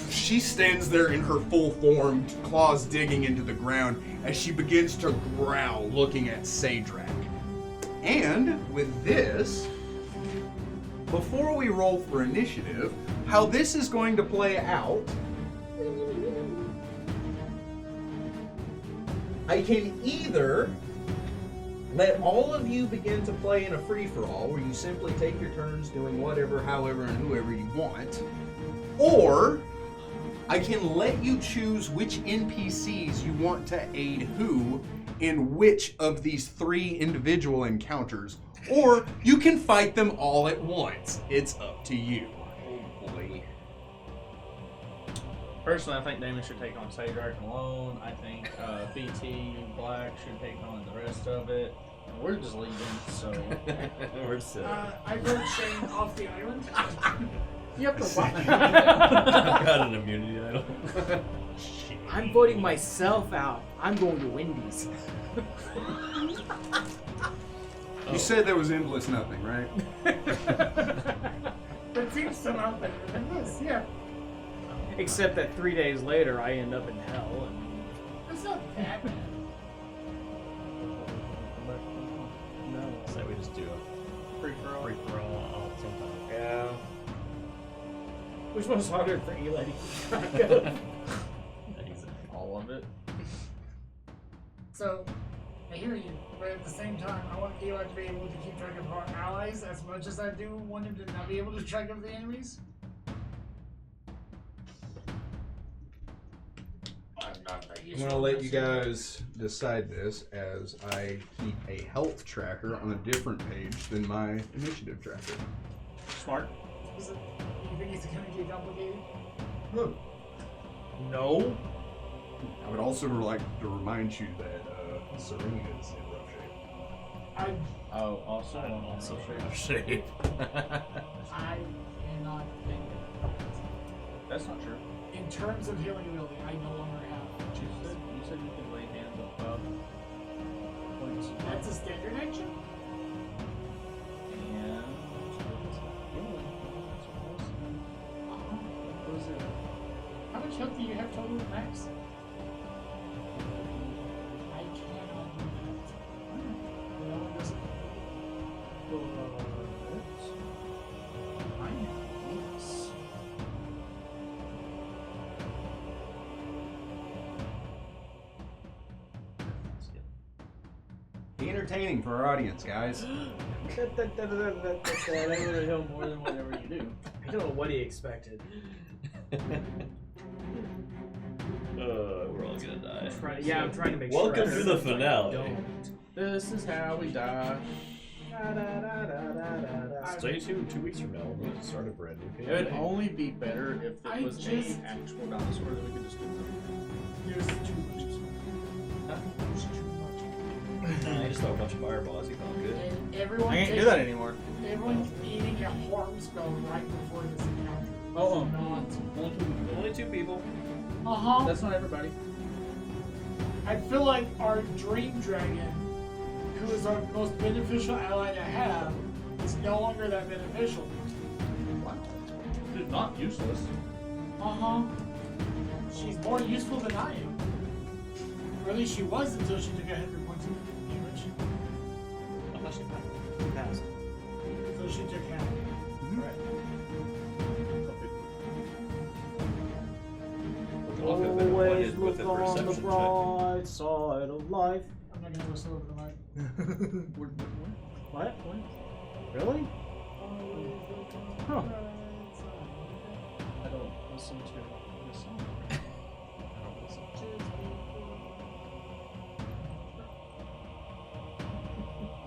She stands there in her full form, claws digging into the ground as she begins to growl, looking at Sadrak. And with this, before we roll for initiative, how this is going to play out, I can either let all of you begin to play in a free-for-all where you simply take your turns doing whatever, however, and whoever you want, or I can let you choose which NPCs you want to aid who in which of these 3 individual encounters, or you can fight them all at once. It's up to you. Oh boy.
Personally, I think Damon should take on Sadrak alone. I think BT Black should take on the rest of it. And we're just leaving, so.
We're so.
I vote Shane off the island.
You have to watch.
I've got an immunity idol.
I'm voting myself out. I'm going to Wendy's.
You said there was endless nothing, right?
That seems some out there than this, yeah.
Except that 3 days later, I end up in hell. And
It's not that bad.
no.
So we just do a
Free for all.
free for all at the same time.
Yeah.
Which one's harder for Eli to keep track of?
All of it.
So, I hear you, but at the same time, I want Eli to be able to keep track of our allies as much as I do want him to not be able to track of the enemies.
I'm gonna let you guys decide this as I keep a health tracker on a different page than my initiative tracker.
Smart.
You think it's gonna get complicated?
No.
I would also like to remind you that Serena is in rough shape.
Oh, also
shape.
I cannot think of
That's not true.
in terms of healing ability, I no longer have.
You said you can lay hands above points.
That's a standard action?
And
How much health do you have total max? I cannot do that. It only does it. I know. Yes.
Be entertaining for our audience, guys.
I would have healed more than whatever you do. I don't know what he expected.
We're all gonna die.
I'm trying to make
Welcome
sure.
to the finale.
Don't.
this is how we die.
Stay tuned 2 weeks from now. We're going to start a brand new
It would
campaign.
only be better if
I
it was
just-
an actual dinosaur that we could just do.
There's too much.
Huh?
There's too much.
Nah, you just throw a bunch of fireballs. You call it good.
And everyone
I can't do
takes-
that anymore.
Everyone's eating a harm spell right before this encounter.
Oh,
Not.
Only 2 people.
Uh-huh.
That's not everybody.
I feel like our dream dragon, who is our most beneficial ally to have, is no longer that beneficial.
Wow. It's not useless.
Uh-huh. She's more useful than I am. Or at least she was until she took 100 points of damage.
Unless you
Passed.
So she took half.
Right.
Always look on the bright side of life.
I'm not gonna whistle over the mic.
What? Really? Huh.
I don't listen to this song.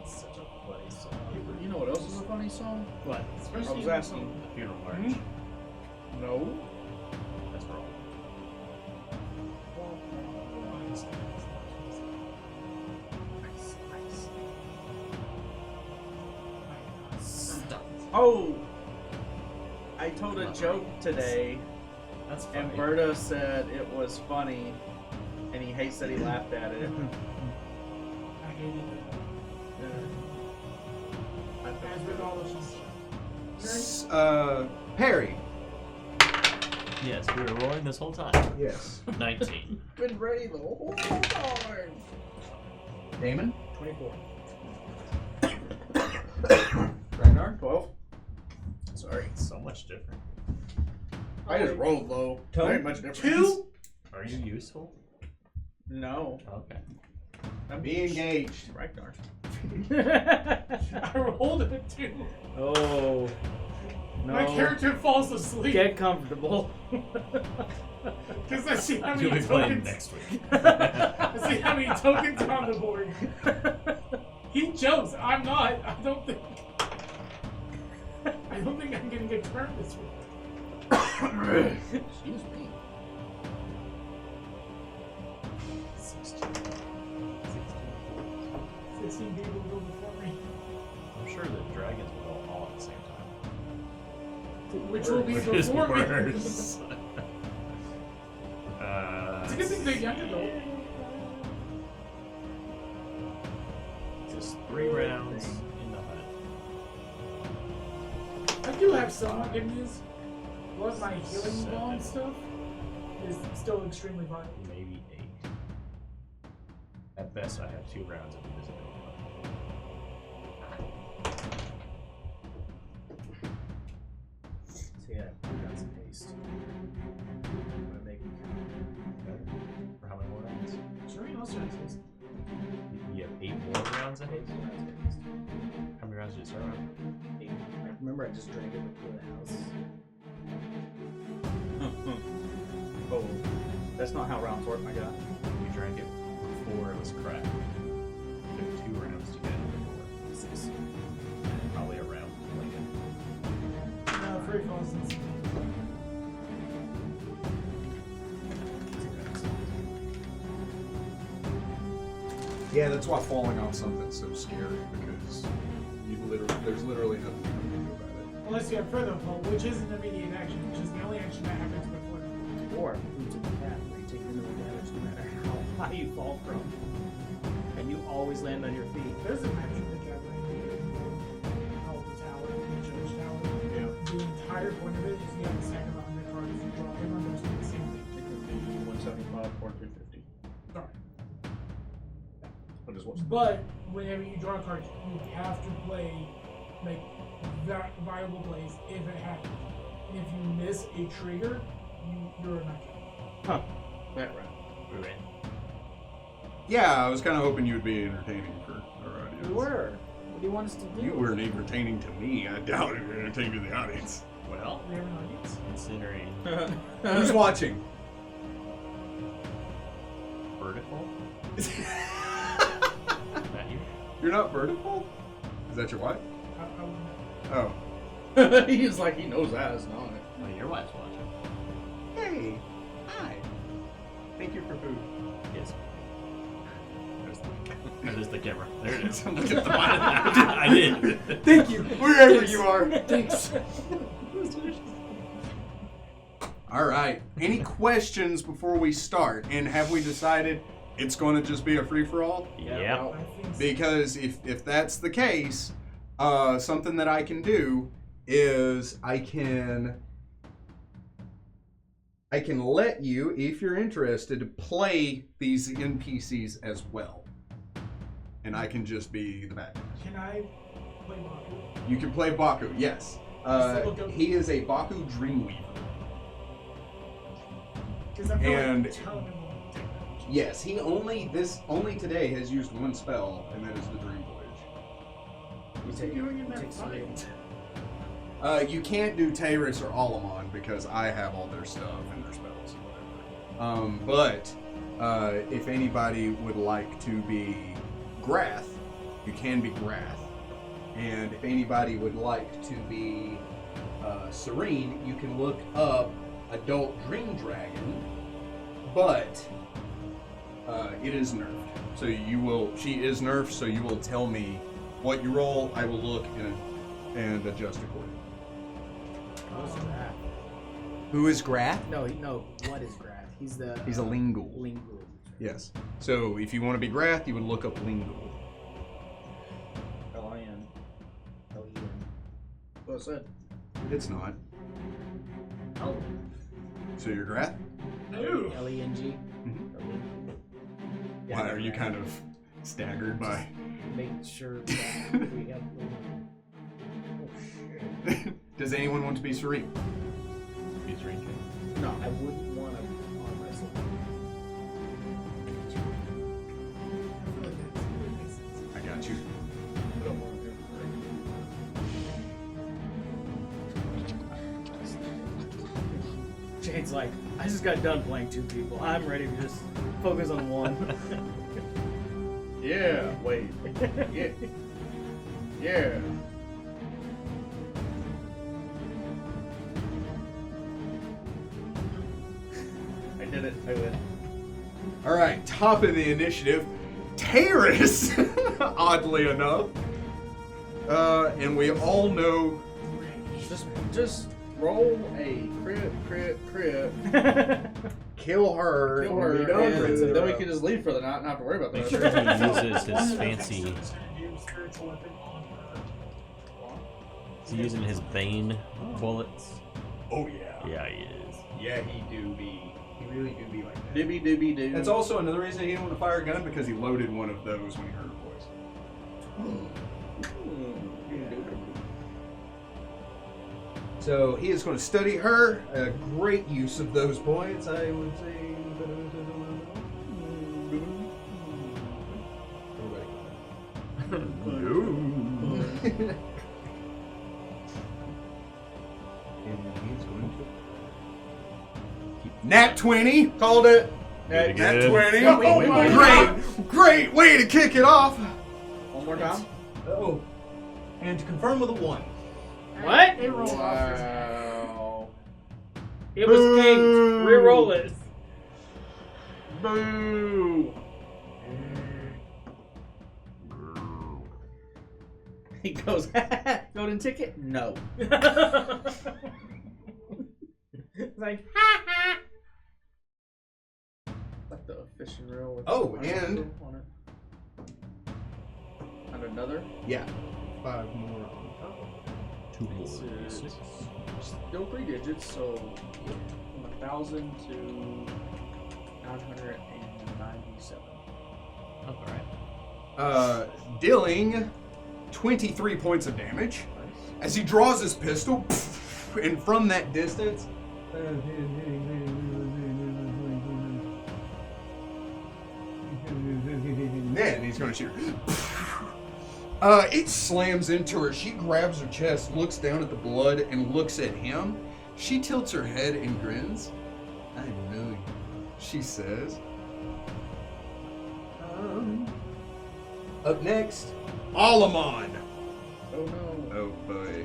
Such a funny song.
You know what else is a funny song?
What?
I
Especially
was asking.
The funeral march.
No.
That's wrong. Stop.
Oh! I told a joke today,
That's funny.
and Berta said it was funny, and he hates that he laughed at it.
I hated it. As with all of us.
Perry.
Yes, we were rolling this whole time.
Yes.
19.
Been ready the whole time.
Damon.
24.
Ragnar.
12. Sorry.
So much different.
I just rolled low.
Tone?
There ain't much difference.
2?
Are you useful?
No.
Okay.
I'm
Be engaged.
Ragnar.
I rolled a 2.
Oh. No.
My character falls asleep.
Get comfortable.
Because I see how
You'll
many
be playing
tokens.
next week.
I see how many tokens are on the board. He jokes. I'm not. I don't think I'm gonna get turned this week.
Excuse me.
16 people go before me.
I'm sure the dragons will go all at the same time.
Which will be
Which is
before me.
worse.
It's a good thing they're young adult.
Just 3 rounds in the hut.
I do have somewhat good news. What my healing bond stuff is still extremely vital.
Maybe 8. At best, I have 2 rounds of invisibility.
So yeah, that's a least. I'm gonna make him count.
For how many more rounds?
Serene also has haste.
You have 8 more rounds of haste? How many rounds did it start on?
8. I remember I just drank it before the house.
Oh, that's not how rounds work, my guy.
You drank it before it was cracked. It took 2 rounds to get it before.
6.
And probably a round later.
No, free falls and
Yeah, that's why falling off something's so scary, because there's literally nothing you can do about it.
unless you have further fall, which is an immediate action, which is the only action that happens before.
Or boots of the cat, where you take minimal damage no matter how high you fall from. And you always land on your feet.
There's a match with the Javelin the tower, the Judge Tower.
Yeah.
The entire point of it is you have a second round of cards. You draw everyone goes to the same thing.
It could be 175 or 250.
Sorry.
But it's what's
But whenever you draw a card, you have to make viable plays if it happens. And if you miss a trigger, you're not good.
Huh. That round.
Right.
Yeah, I was kind of hoping you'd be entertaining for our audience.
We were. What do you want us to do?
You weren't entertaining to me. I doubt you were entertaining to the audience.
Well,
We have an audience.
considering
Who's watching?
vertical, that you?
You're not vertical? Is that your wife?
I wouldn't
Oh.
He's like, he knows that, isn't on it.
Oh, your wife's watching.
Hey. Hi. Thank you for food.
Yes. There's the camera. There it is.
Look at the
I did.
Thank you, wherever you are.
Thanks.
All right. Any questions before we start? And have we decided it's going to just be a free-for-all?
Yep.
I think so.
Because if that's the case, something that I can do is I can let you, if you're interested, play these NPCs as well. And I can just be the bad guy.
Can I play Baku?
You can play Baku, yes. He is a Baku Dreamweaver.
Because I feel
And-
like telling him what to take damage.
Yes, he only today has used one spell, and that is the Dream Voyage.
What's he doing in that
Takes
fight?
You can't do Taurus or Alamon because I have all their stuff and their spells and whatever. But if anybody would like to be Grath, you can be Grath. And if anybody would like to be Serene, you can look up Adult Dream Dragon, but it is nerfed. So she is nerfed, so you will tell me what you roll, I will look and adjust accordingly.
What's Grath?
Who is Grath?
No, what is Grath? He's a
Lingul.
Lingul.
Yes. So if you want to be Grath, you would look up Lingul.
L-I-N.
L-E-N.
Well said.
It's not.
Oh.
So you're Grath?
Ooh.
L-E-N-G.
Why are you kind of staggered by?
Make sure that we have. Oh shit.
Does anyone want to be Serene?
He's drinking.
No, I wouldn't want to arm wrestle.
I feel like that makes sense.
I got you.
I don't want to
Jade's like, I just got done playing 2 people. I'm ready to just focus on one.
Yeah, wait. Yeah. Yeah. I did it. I win.
All right, top of the initiative, Taurus. Oddly enough, and we all know.
Just roll a crit.
Kill her.
Kill her,
Be done
and
with it.
then we can just leave for the night and not have to worry about
Make
that.
sure he uses
One
his
of the
fancy.
things is gonna do spiritual weapon on her.
Is he using his Bane bullets?
Oh yeah.
Yeah, he is.
Yeah, he really do be like that.
Dibby dibby doo.
That's also another reason he didn't want to fire a gun, because he loaded one of those when he heard her voice.
So he is going to study her. A great use of those points, I would say. And he's going to Nat 20, called it. Nat 20.
Oh my God.
Great way to kick it off.
One more time.
Oh, and to confirm with a 1.
What?
It rolled off.
Wow.
It was ganked. Reroll it.
Boo. He goes, golden ticket? No.
Like,
Like the fishing reel with
Oh,
the
and-
on it. And another?
Yeah, 5 more on top.
2 more.
It's still 3 digits, so from 1,000 to 997.
Alright.
Dealing 23 points of damage as he draws his pistol, and from that distance, then he's going to shoot. It slams into her. She grabs her chest, looks down at the blood, and looks at him. She tilts her head and grins. I know you, she says.
Up next,
Alamon.
Oh no.
Oh boy.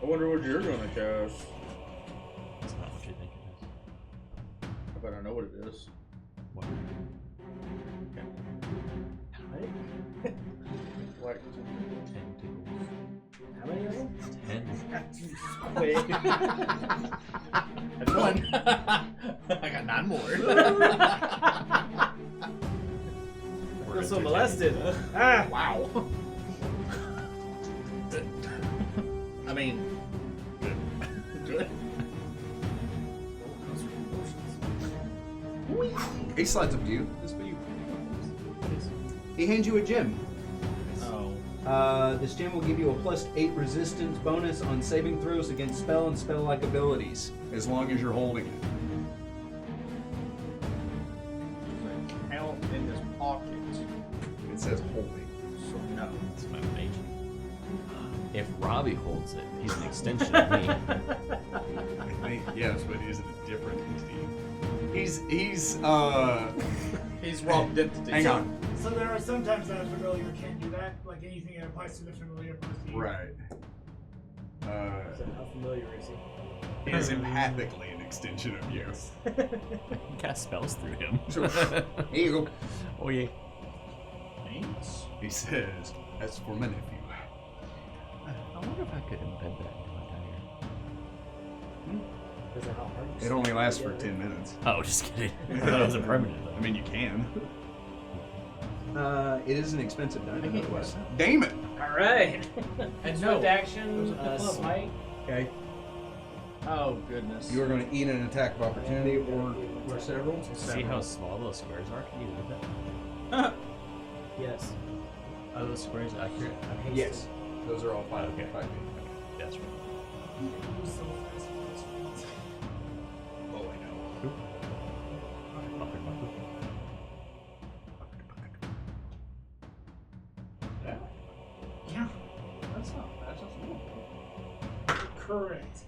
I wonder what you're gonna cast.
It's not what you think it is.
I bet I know what it is.
What?
Like,
10 tickles.
how many of them?
10.
Wait.
that's one. I got 9 more.
I feel so molested. Ah!
Wow. I mean, good.
He slides up to you. This for you. He hands you a gem.
Oh.
This gem will give you a +8 resistance bonus on saving throws against spell and spell-like abilities.
As long as you're holding it.
Count in his pocket.
It says holding.
So no.
It's my mage. If Robbie holds it, he's an extension of me.
I think yes, but he's a different entity. He's
He's robbed identity.
hang on.
So there are sometimes that a familiar can't do that. Like anything that applies to the familiar applies to you.
Right.
So how familiar is he?
He is empathically an extension of you.
You cast spells through him.
So, here you go.
Oh yeah.
Thanks.
He says, as for my nephew.
I wonder if I could embed that into my dagger.
Is that how hard you
It only lasts for
Yeah.
10 minutes.
Oh, just kidding. I thought it was a permanent.
I mean, you can.
It is an expensive diamond, otherwise.
Damon.
Alright.
And
Swift
no.
action,
Those are good level.
smite.
Okay.
Oh goodness.
You are going to eat an attack of opportunity or several.
See how small those squares are? Can you move that?
Yes.
Are those squares accurate?
I'm hasted.
Yes. Those are all 5
Okay.
5 feet.
That's right.
Who's so fast for this one?
Oh, I know.
Yeah,
That's not bad. That's not
correct.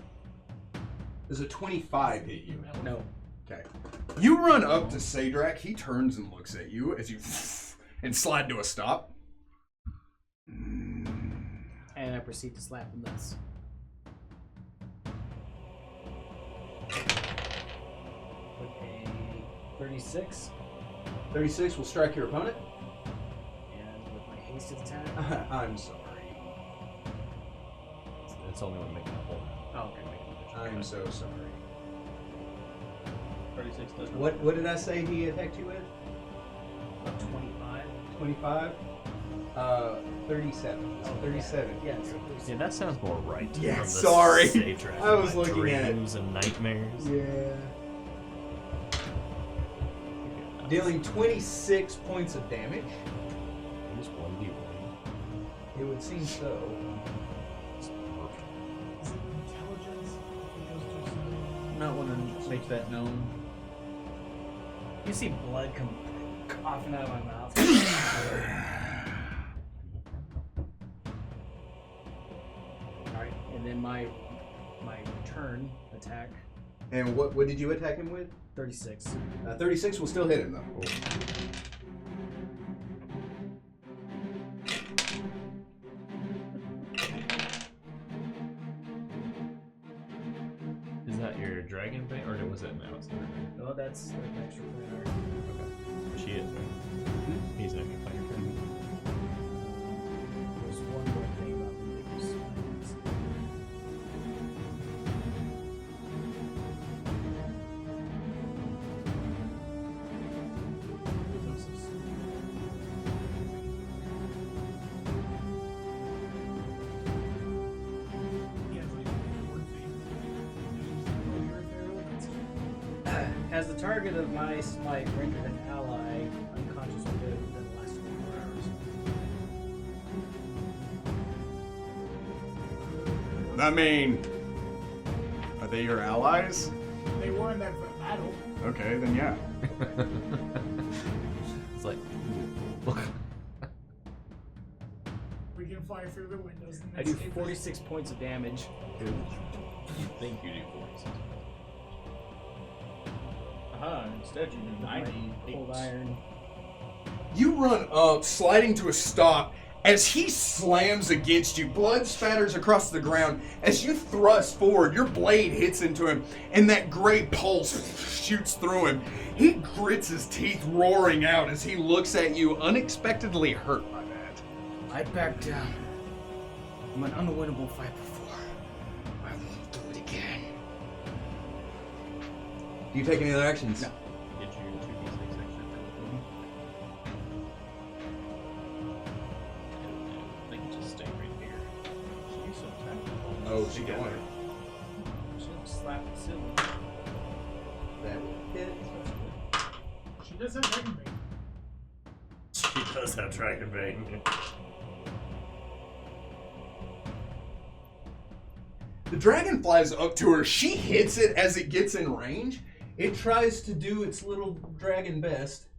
Does a 25 hit you?
No.
Okay. You run up to Sadrak. He turns and looks at you as you and slide to a stop.
And I proceed to slap him this. With a 36.
36 will strike your opponent.
And with my hasted attack.
I'm sorry.
It's only when making a hole.
Oh, okay.
I'm so sorry.
36 doesn't.
What did I say he attacked you with?
25.
25? 37. It's 37.
Yes.
Yeah, that sounds more right.
Yeah,
from the
sorry.
save track
I was
of my
looking at it.
dreams and nightmares.
Yeah. dealing 26 points of damage.
Just 1d1.
It would seem so.
Is it intelligence? If it goes through something?
Not want to make that known.
You see blood come coughing out of my mouth. Alright, and then my turn attack,
And what did you attack him with?
36.
36 will still hit him though.
Is that your dragon bait, or was that now? It's not.
Oh, that's the extra player.
Okay. She is, right? He's not gonna fight her turn.
There's one more thing about the big spines.
Yeah, it's like one thing. Oh, you're a feral?
Has the target of my smite rendered an ally unconscious or dead within the last 24 hours?
I mean, are they your allies?
They were in that battle.
Okay, then yeah.
It's like, look.
We can fly through the windows. And
I do
escape.
46 points of damage.
You think you do 46.
Instead you do
with my
98.
cold iron.
You run up, sliding to a stop. As he slams against you, blood spatters across the ground. As you thrust forward, your blade hits into him, and that gray pulse shoots through him. He grits his teeth, roaring out as he looks at you, unexpectedly hurt by that.
I back down. I'm an unwinnable fight before. I won't do it again.
Do you take any other actions?
No.
Get you 2d6 extra. I think just stay right here.
She's so talented.
Oh, she going.
She'll slap the ceiling.
That will hit.
She does have dragon bait.
She does have dragon bane.
The dragon flies up to her. She hits it as it gets in range.
It tries to do its little dragon best.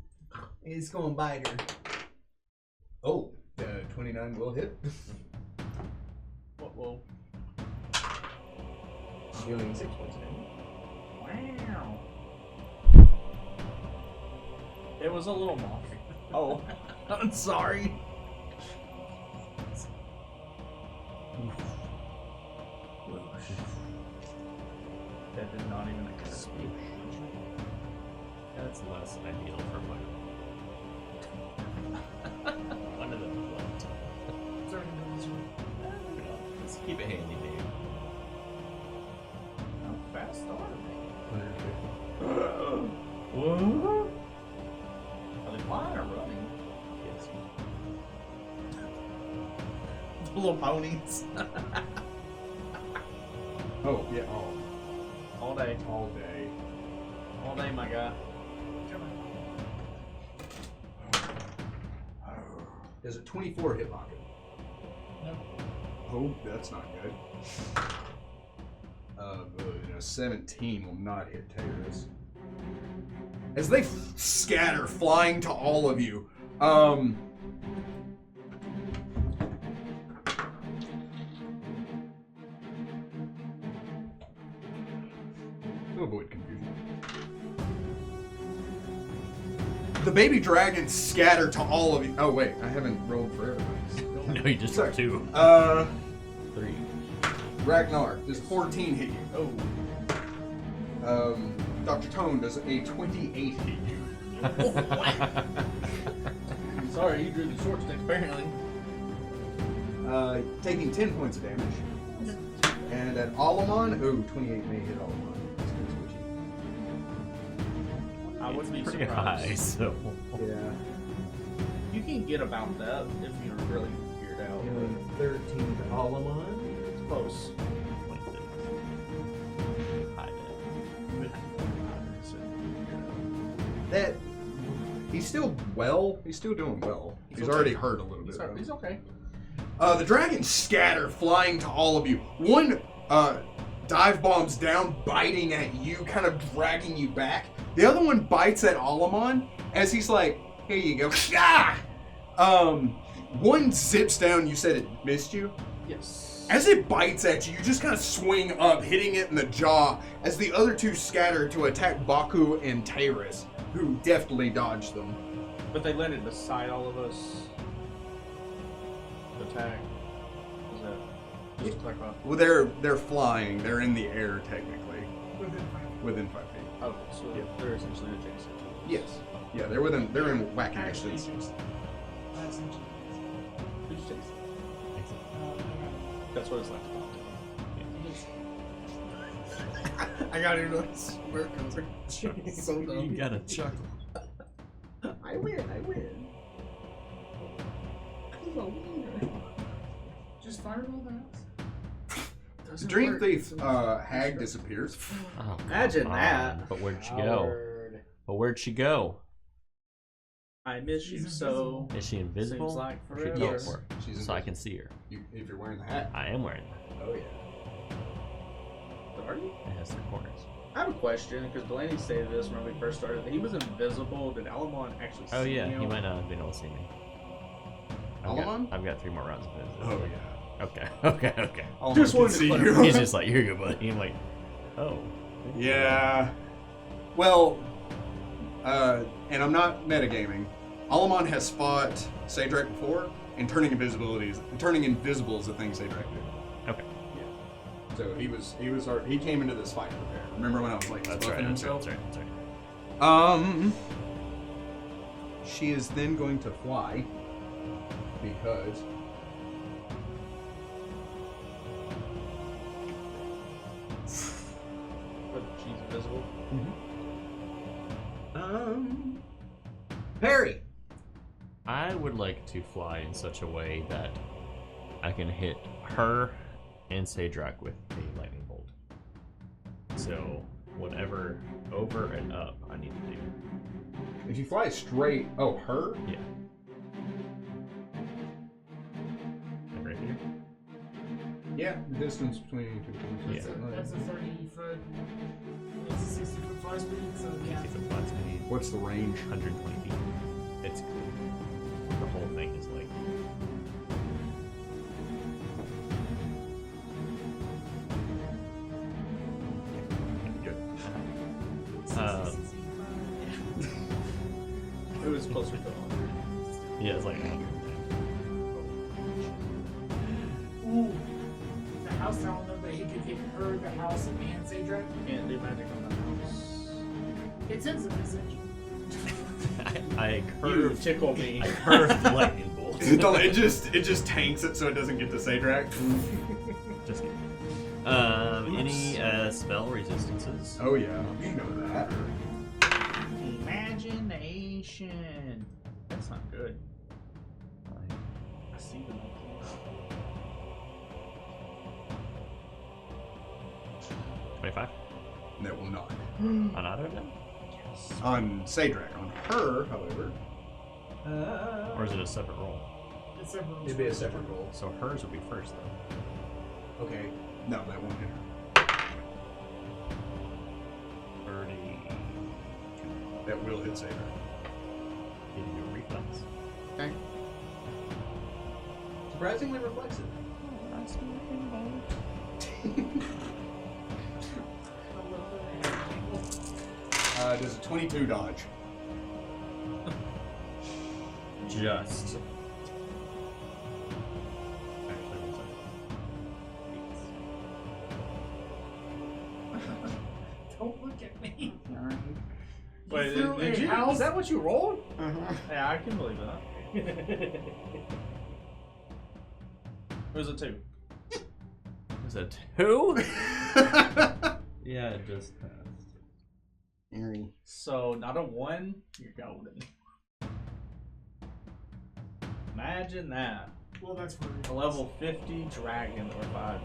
It's going to bite her. Oh, 29 will hit.
Whoa.
Dealing 6 points of damage.
Wow. It was a little mock. Oh, I'm sorry. That did not even occur.
That's less ideal for one. One of them flipped.
Sorry to go this way.
Let's keep it handy, dude.
How fast are they?
What?
Are they flying or running?
Yes.
Little ponies.
Oh, yeah,
All day.
all day.
All day, my guy.
Come on.
Does a 24 hit lock it?
No.
Oh, that's not good. 17 will not hit Terrace. As they scatter, flying to all of you, to avoid confusion. The baby dragons scatter to all of you. Oh wait, I haven't rolled for everybody.
No, you just
Sorry.
2. 3.
Ragnar, does 14 hit you?
Oh.
Dr. Tone, does a 28 hit you?
Sorry, you drew the short stick, apparently.
Taking 10 points of damage. And at Alamon, 28 may hit Alamon. That's kind of switchy.
I wouldn't be
Pretty
surprised.
high, so.
Yeah.
You can get about that if you're really geared out.
Dealing 13 to Alamon.
It's close.
High
You would have to be higher, so you're geared out.
That
He's still well. He's still doing well. He's
okay.
already hurt a little bit.
He's okay.
The dragons scatter, flying to all of you. One dive bombs down, biting at you, kind of dragging you back. The other one bites at Alamon as he's like, "Here you go." One zips down. You said it missed you.
Yes.
As it bites at you, you just kind of swing up, hitting it in the jaw. As the other two scatter to attack Baku and Tyrus, who deftly dodged them.
But they landed beside all of us. The attack. Is that just to clarify?
Well, they're flying. They're in the air technically, within 5 feet.
Okay, so they're essentially adjacent.
Yes. Yeah, they're in whacking
Actually,
distance.
that's
Who'd you chase? That's what it's like to talk to me. I got into a smirk. I was like, so dumb.
You gotta chuckle.
I win.
Just fireball that.
Dream Thief hag disappears.
Oh,
Imagine
come
that.
on. But where'd she go?
Coward.
But where'd she go?
I miss you
She's
so.
Is she invisible?
Seems like
Or should
forever.
we go
Yes.
for her?
She's
So I can see her.
if you're wearing the hat.
I am wearing that.
Oh yeah.
Are you?
It has three corners.
I have a question because Delaney said this when we first started. He was invisible. Did Alamon actually see
Oh yeah,
him?
he might not have been able to see me.
Alamon?
I've got 3 more rounds of
Oh
invisibility.
yeah.
Okay.
Just wanted to
see
clarify.
you.
He's just like, you're good, buddy. I'm like, oh.
Yeah. Well, and I'm not metagaming. Alamon has fought Sadrak before, and turning invisible is a thing Sadrak did.
Okay.
So he came into this fight prepared. Remember when I was like
That's
buffing
right.
himself?
That's right.
She is then going to fly because
But she's invisible.
Perry.
I would like to fly in such a way that I can hit her and Sadrak with a lightning bolt. So whatever over and up I need to do.
If you fly straight, her?
Yeah. Like right here.
Yeah, the distance between you two.
Yeah.
That's a 30-foot. It's a 60-foot fly speed, so yeah.
60 foot flat speed,
What's the range?
120 feet. It's cool. The whole thing is like.
Good.
It was closer to 100.
Yeah, it's like 100.
Ooh. The house telling them that he could hit her, the house, and Sadrak.
Can't do magic on the house.
It's instant.
I
You
curved.
tickle me.
I curved the lightning bolt.
it just tanks it so it doesn't get to Sadrak.
Just kidding. Any spell resistances?
Oh yeah, you know that.
Imagination. That's not good. I see the
25
That will not.
on either of them,
On Sadrak. On her, however,
or is it a separate roll?
It's separate.
it'd be a separate roll.
So hers would be first, though.
Okay. No, that won't hit her.
32.
That will hit Sadrak.
Give you a reflex.
Okay.
Surprisingly reflexive. Does a 22 dodge?
Just.
Don't look at me.
Wait,
threw
did
a
you?
house-
Is that what you rolled?
Uh-huh.
Yeah, I can believe that. It was a 2.
Is that 2? Yeah, it just passed.
So, not a 1, you're golden. Imagine that.
Well, that's for
A level 50 dragon or 5.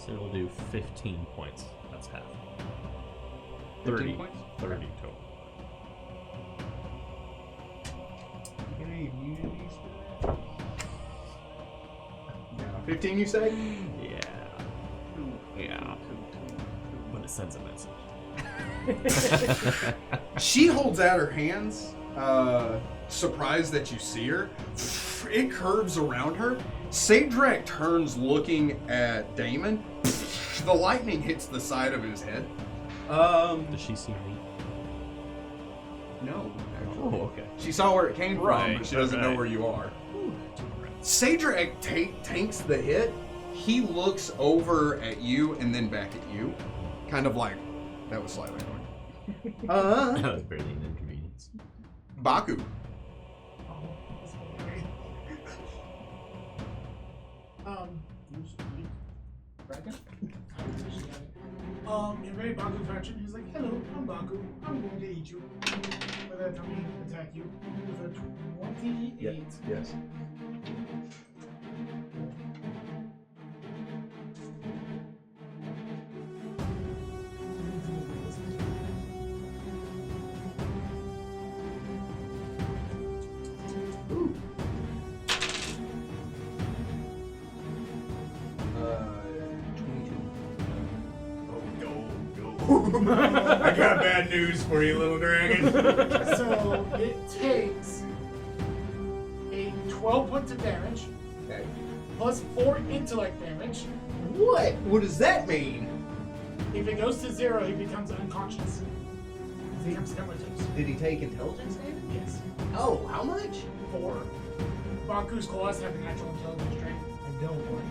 So it'll do 15 points. That's half.
15
30
points?
30 total.
any immunities for that? Yeah, 15 you say?
Yeah. Yeah. But it sends a message.
She holds out her hands, surprised that you see her. It curves around her. Sadrak turns looking at Damon. The lightning hits the side of his head.
Does she see me?
No, actually.
Oh, okay.
She saw where it came from,
Right,
but she doesn't know
right.
where you are. Sadrak tanks the hit. He looks over at you and then back at you. Kind of like, that was slightly annoying.
That was barely an inconvenience.
Baku.
In very Baku fashion, he's like, "Hello, I'm Baku. I'm going to eat you." But that time he attack you with a 28.
Yes. I got bad news for you, little dragon.
So it takes a 12 points of damage
Okay.
plus 4 intellect damage.
What? What does that mean?
If it goes to 0, he becomes unconscious. He becomes comatose.
Did he take intelligence damage?
Yes.
Oh, how much?
4. Baku's claws have a natural intelligence trait.
I don't want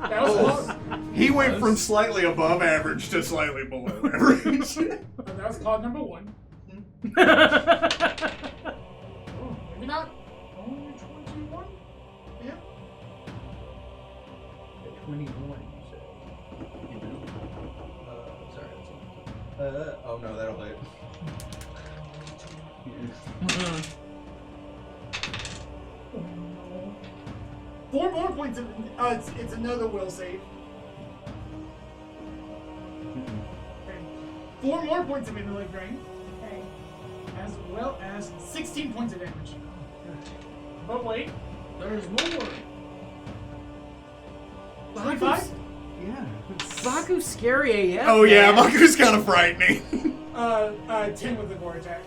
That was close.
He went from slightly above average to slightly below average.
But that was claw number 1. Oh, maybe not. Only 21? Yeah.
21, you said. Sorry, that's oh no, that'll hit.
4 more points of. It's another will save. Okay. 4 more points of intellect drain. Okay. As well as 16 points of damage. But wait, there's more. 25?
Yeah.
Baku's scary AF.
Oh yeah,
man.
Baku's kind of frightening.
10 with the gore attack.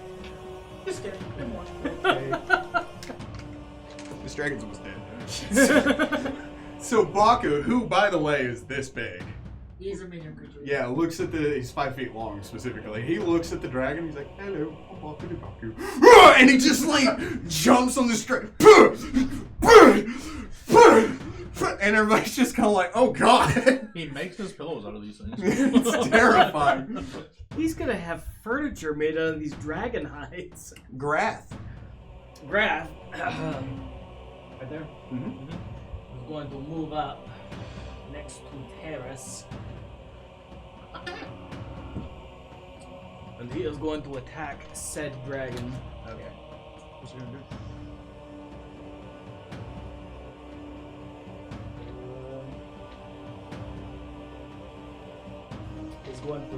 Just kidding. Didn't watch it.
This dragon's almost dead. So Baku, who by the way is this big,
He's a medium creature.
yeah, looks at he's 5 feet long specifically. He looks at the dragon, he's like, "Hello, I'm Baku the Baku." And he just like jumps on this dragon. And everybody's just kind of like, "Oh god."
He makes his pillows out of these things.
It's terrifying.
He's gonna have furniture made out of these dragon hides.
Grath.
Graph. Right there. He's going to move up next to Terrace. And he is going to attack said dragon.
Okay.
What's he gonna do?
He's going to.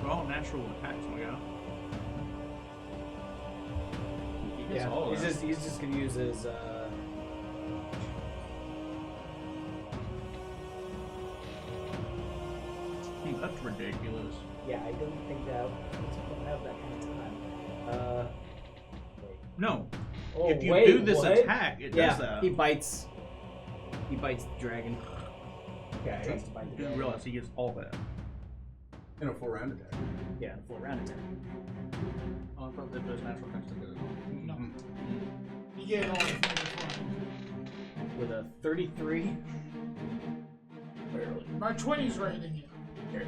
We're all natural attacks, my guy. He gets all of that.
He's just gonna use his
That's ridiculous.
yeah, I don't think that don't have that kind of time. Wait.
No.
Oh,
If you
wait,
do this
what?
attack, it
Yeah,
does that.
he bites the dragon.
Okay.
Tries to bite the
You
dragon.
realize he gets all that.
In a full round attack.
Yeah, full round attack.
Oh, I thought that does natural attacks to do.
No. You get it all in front.
With a 33. Barely.
My 20's right in here.
Yeah.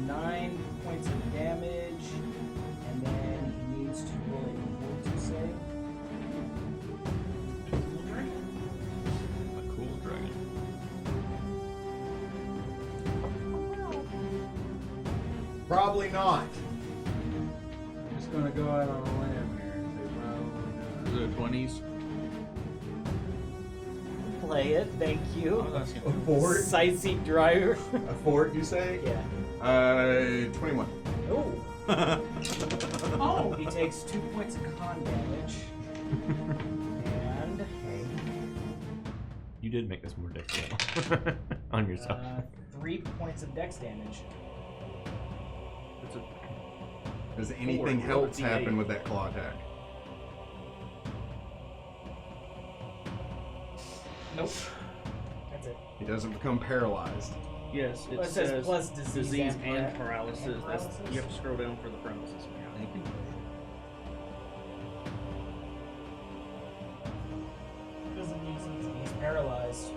9 points of damage, and then he needs to roll a wisdom save.
A cool dragon.
Probably not.
Just gonna go out on a limb here and say probably not.
The 20s.
Play it, thank you.
I was asking.
A fort?
Sightseeing driver.
A fort, you say?
Yeah.
21.
Oh.
Oh,
He takes 2 points of con damage. And
You did make this more difficult on yourself.
3 points of dex damage.
It's a
Does anything
Four,
else
D8.
happen with that claw attack?
Nope. That's it.
He doesn't become paralyzed.
yes. It
Well, it says
says
plus disease
and
and
paralysis.
and
That's,
paralysis?
you have to scroll down for the paralysis.
doesn't make sense.
He's paralyzed.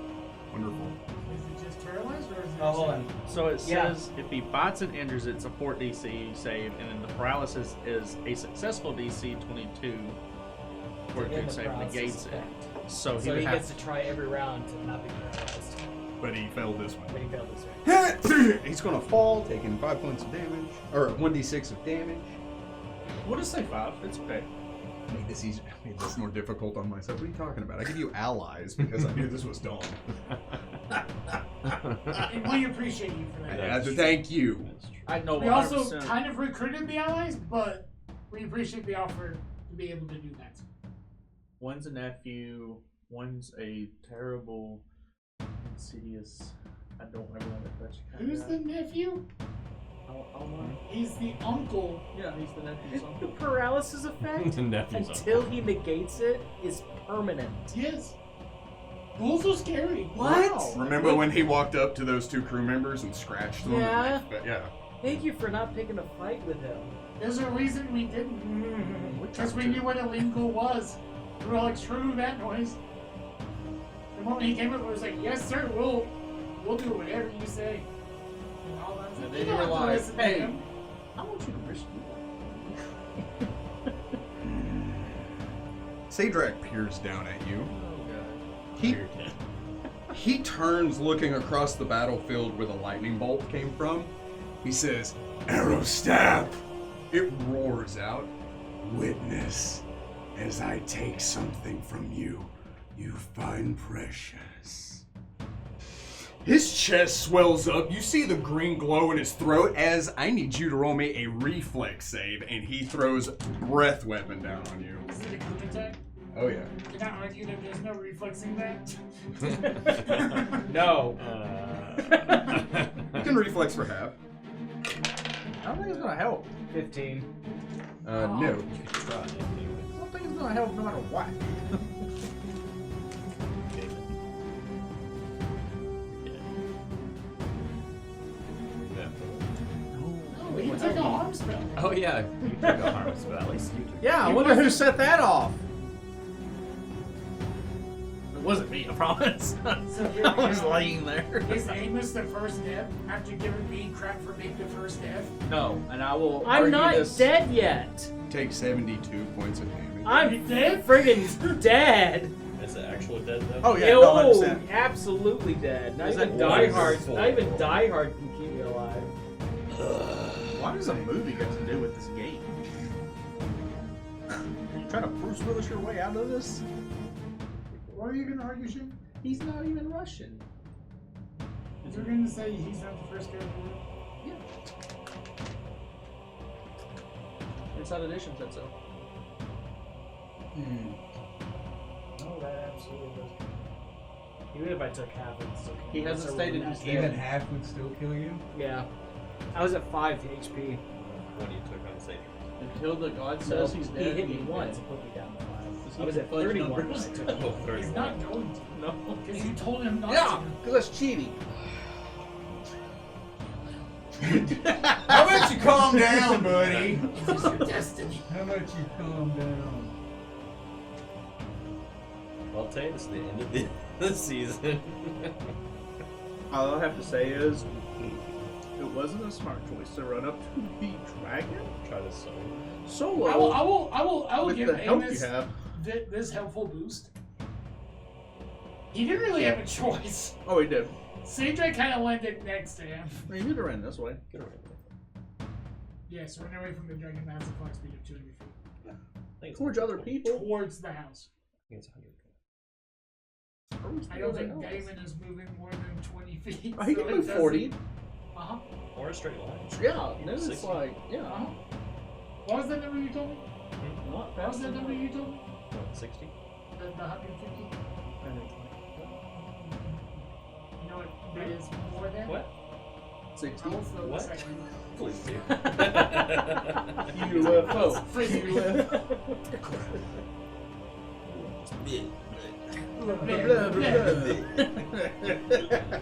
Wonderful.
Is it just paralyzed or is it?
Oh, hold on.
So it
Yeah.
says if he bites and injures, it's a fort DC save, and then the paralysis is a successful DC 22 fortitude
the
save
paralysis
negates it.
effect.
So he
So
would
he
have
gets to try every round to not be paralyzed.
But he failed this one.
But he failed this way.
He's gonna fall, taking 5 points of damage, or 1d6 of damage.
We'll just say 5. It's okay.
Made this easier. Made this more difficult on myself. What are you talking about? I give you allies because I knew this was dumb.
And we appreciate you for
I
that.
had to thank you.
That's true.
I know.
We also
100%.
kind of recruited the allies, but we appreciate the offer to be able to do that.
One's a nephew. One's a terrible, insidious. I don't ever want to touch.
Who's the nephew? He's the uncle.
Yeah, he's the nephew's
The
uncle.
paralysis effect,
The nephew's
until he negates it, is permanent.
Yes. Ghouls are scary.
What?
Remember when he walked up to those 2 crew members and scratched them?
Yeah.
Yeah.
Thank you for not picking a fight with him.
There's a reason we didn't. Because we knew what a lean ghoul was. We were like, screw that noise. The moment he came up, we was like, yes, sir, we'll do whatever you say. And all that.
And
You
then
don't
you were
have to
like,
listen to
hey,
him.
I want you to risk
Sadrak peers down at you.
Oh,
He He turns looking across the battlefield where the lightning bolt came from. He says, "Arrow stab!" It roars out. "Witness as I take something from you, you find precious." His chest swells up. You see the green glow in his throat as I need you to roll me a reflex save, and he throws breath weapon down on you.
Is it a quick attack?
Oh yeah.
Can I argue that there's no reflexing that?
No.
You can reflex for half.
I don't think it's gonna help.
15.
No.
You could try it anyway.
I don't think it's gonna help no matter what.
Oh, he took a harm spell.
Oh yeah, you took a harm spell. At least you took.
Yeah, I wonder who set that off. It wasn't me, I promise.
So here
I
we
was
go.
laying there.
Is Amos the first death after giving me crap for being the first death?
No, and I will.
I'm
argue
not
this.
dead yet.
Take 72 points of damage.
I'm
dead?
friggin' dead.
Is it actual dead though?
Oh yeah, no,
Yo,
100%.
absolutely dead. Not
Is
even
that
Die Hard.
wonderful?
Not even Die Hard can keep me alive.
Why does a movie got to do with this game? Are you trying to Bruce Willis your way out of this?
What are you gonna argue, Shane?
He's not even Russian.
You're gonna say he's not the first character?
Yeah. Inside Edition said so.
No, that absolutely doesn't. Even if I took half, it's still.
He hasn't stated
he's
he's
Even
dead.
half would still kill you?
Yeah. I was at 5 HP.
What you took on saving?
Until the god
So
says he's
he
dead.
hit me
he's
once
dead.
and put me down to 5.
Does
I
he
was at
fudge
31 when
numbers?
I took it.
Oh,
He's
31.
not going to.
No.
Because you told him not
Yeah, because that's cheating.
How about you calm down, buddy?
to. This is your destiny.
How about you calm down?
Well, Tay, this is the end of the season.
All I have to say is, it wasn't a smart choice to run up to the dragon
Try to solo.
solo.
I will
with
give
the help
Amos
you have.
this helpful boost. He didn't really have a choice.
Oh, he did.
Cedric kind of landed next to him.
He did ran this way.
Get around
Yes, run away from the dragon that has a clock speed of 200 feet.
I think it's
Towards other
120.
people.
Towards the house.
I think it's 100.
I don't think Damon is moving more than 20 feet.
He can move 40.
Uh-huh.
Or a straight line.
Yeah, then it's
60.
like, yeah.
Uh-huh. What was that number you told me?
Not
What was
fast
that number
enough.
you told me?
What, 60?
The 150? You know what that is more than?
What?
60.
Also the
What?
second.
Please do.
UFO.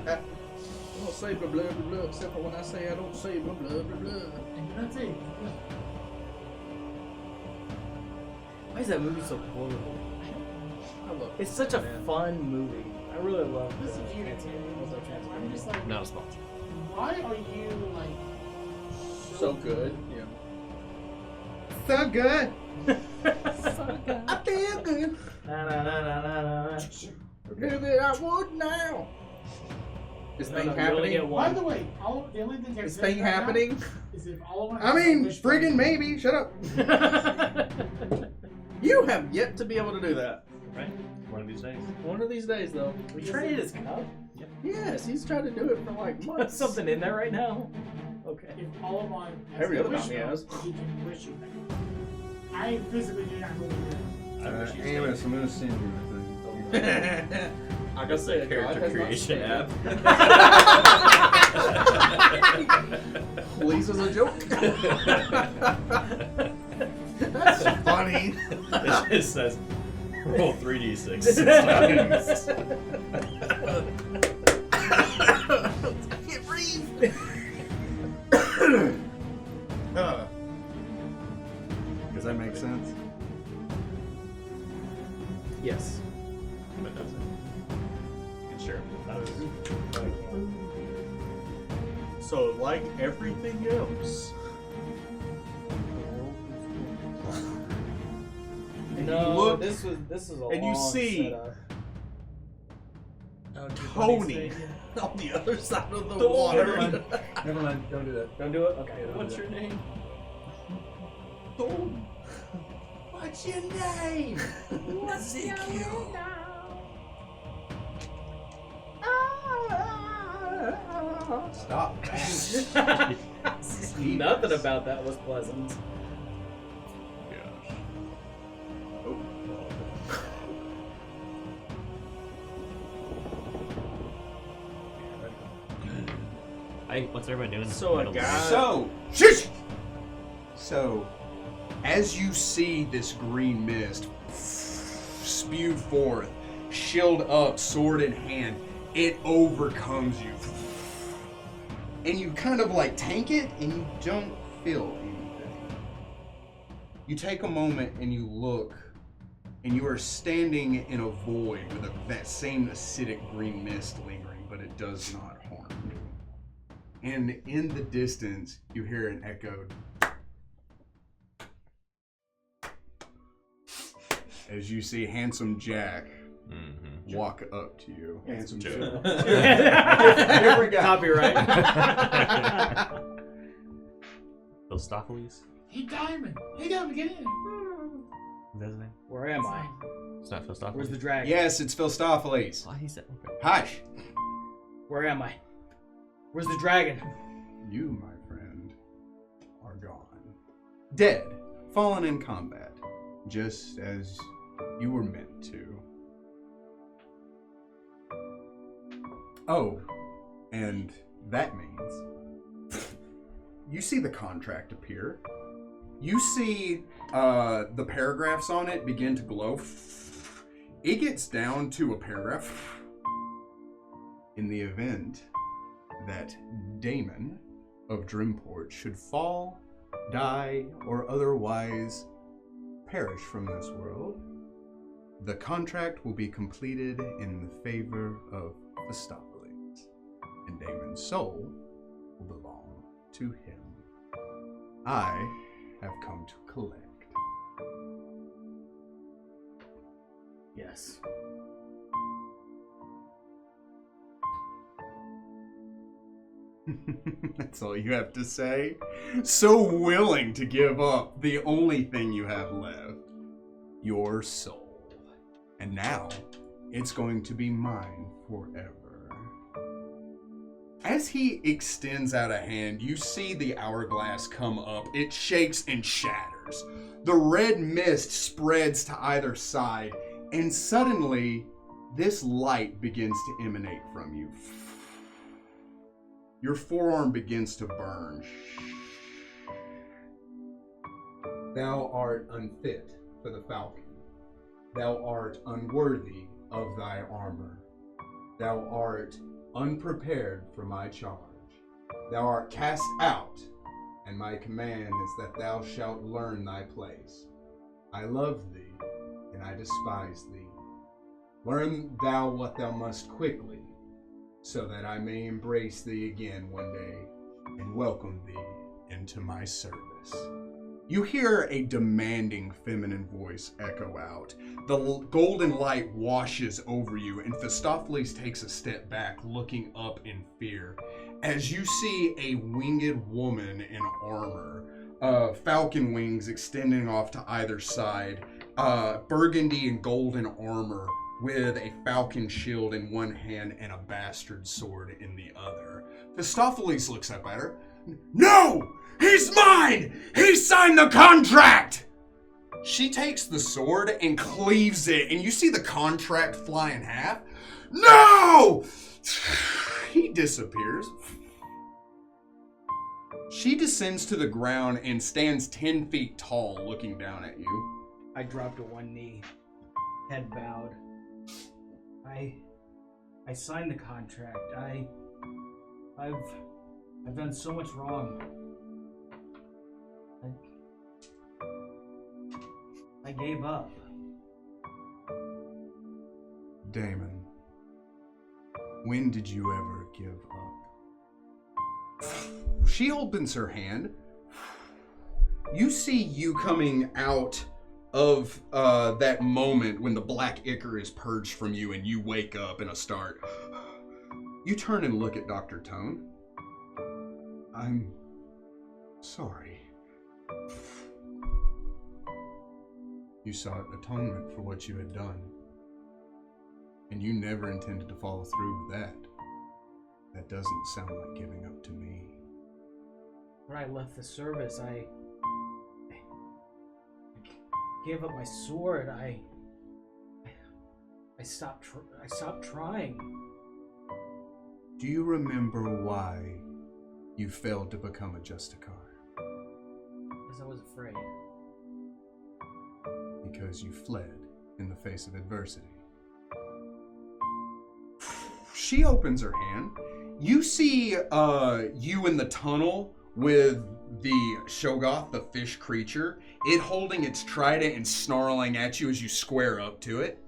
I don't say blah blah blah blah except for when I say I don't say blah blah blah blah.
And you're not saying.
Why is that movie so horrible? I love it.
It's such a fun movie. I really love
This is
it.
you. I'm just like,
Not a sponsor.
why are you like
So good. Yeah.
So good.
I feel good.
Na, na, na, na, na, na.
Maybe I would now. This
No,
thing
no, you only
happening?
get
By
one.
the way, the only thing
This thing happening?
is if all of
I mean, friggin' maybe. Shut up.
You have yet to be able to do that.
Right? One of these days.
One of these days, though.
We traded his cup?
Yes, he's tried to do it for like
Put
months.
something in there right now? Okay.
If all of mine has
Every
a
other
wish
time he
spell,
has.
he can wish you back. I physically do not believe that.
I wish you
Amos, I'm gonna send you a thing.
Like I said, God
character
has not
creation
said
app.
Please as a joke. That's funny.
It just says roll 3d6 6 times.
I can't breathe.
Does that make sense?
Yes.
But does it? You can share it with others.
So, like everything else. And
No,
you look,
this is a
and you
long
see-
setup.
Tony on the other side of the
Never
water.
mind, don't do that.
Don't do it? Okay.
What's your name?
Tony. What's your name? Ezekiel.
Stop.
Nothing about that was pleasant.
Gosh. Hey, what's everybody doing?
So a
Middle
guy-
So, shush! So, as you see this green mist spewed forth, shield up, sword in hand, it overcomes you. And you kind of like tank it, and you don't feel anything. You take a moment and you look, and you are standing in a void with that same acidic green mist lingering, but it does not harm you. And in the distance, you hear an echoed. As you see Handsome Jack walk up to you. Handsome Jack.
Different guy.
Copyright.
Philostophiles?
Hey, Diamond! Hey, Diamond, get in!
Is that his name?
Where am I?
It's not Philostophiles.
Where's the dragon?
Yes, it's Philostophiles.
Oh, he said, okay.
Hush!
Where am I? Where's the dragon?
You, my friend, are gone. Dead. Fallen in combat. Just as you were meant to. Oh, and that means you see the contract appear. You see the paragraphs on it begin to glow. It gets down to a paragraph. In the event that Damon of Drimport should fall, die, or otherwise perish from this world, the contract will be completed in the favor of Philostophiles, and Damon's soul will belong to him. I have come to collect.
Yes.
That's all you have to say? So willing to give up the only thing you have left, your soul. And now, it's going to be mine forever. As he extends out a hand, you see the hourglass come up. It shakes and shatters. The red mist spreads to either side, and suddenly, this light begins to emanate from you. Your forearm begins to burn. Thou art unfit for the falcon. Thou art unworthy of thy armor. Thou art unprepared for my charge. Thou art cast out, and my command is that thou shalt learn thy place. I love thee, and I despise thee. Learn thou what thou must quickly, so that I may embrace thee again one day and welcome thee into my service. You hear a demanding feminine voice echo out. The golden light washes over you, and Thesmara takes a step back, looking up in fear, as you see a winged woman in armor, falcon wings extending off to either side, burgundy and golden armor with a falcon shield in one hand and a bastard sword in the other. Thesmara looks up at her. No! He's mine! He signed the contract! She takes the sword and cleaves it, and you see the contract fly in half. No! He disappears. She descends to the ground and stands 10 feet tall, looking down at you.
I drop to one knee, head bowed. I signed the contract. I've done so much wrong. I gave up.
Damon, when did you ever give up? She opens her hand. You see you coming out of that moment when the black ichor is purged from you and you wake up in a start. You turn and look at Dr. Tone. I'm sorry. You sought atonement for what you had done, and you never intended to follow through with that. That doesn't sound like giving up to me.
When I left the service, I gave up my sword. I stopped trying.
Do you remember why you failed to become a Justicar?
Because I was afraid.
Because you fled in the face of adversity. She opens her hand. You see you in the tunnel with the Shoggoth, the fish creature, it holding its trident and snarling at you as you square up to it.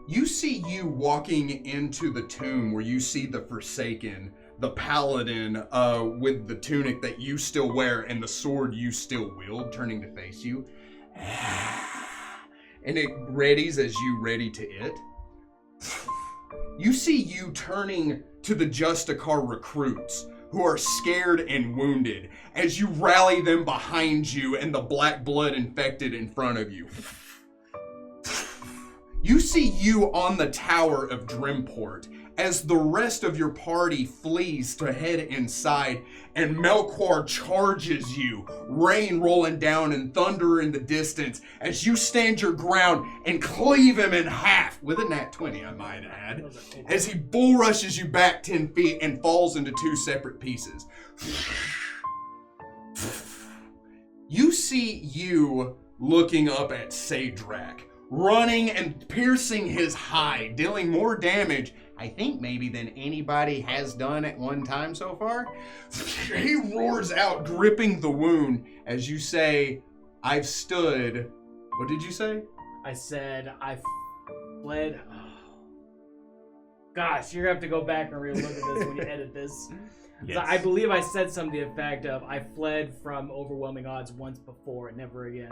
You see you walking into the tomb where you see the Forsaken, the paladin with the tunic that you still wear and the sword you still wield, turning to face you. And it readies as you ready to it. You see you turning to the Justicar recruits who are scared and wounded as you rally them behind you and the black blood infected in front of you. You see you on the tower of Drimport as the rest of your party flees to head inside and Melchior charges you, rain rolling down and thunder in the distance as you stand your ground and cleave him in half, with a nat 20 I might add, as he bull rushes you back 10 feet and falls into two separate pieces. You see you looking up at Sadrak, running and piercing his hide, dealing more damage, I think maybe than anybody has done at one time so far. He roars out, gripping the wound, as you say, I've stood... What did you say?
I said, I fled... Oh. Gosh, you're going to have to go back and re-look at this when you edit this.
Yes.
I believe I said something to the effect of, I fled from overwhelming odds once before and never again.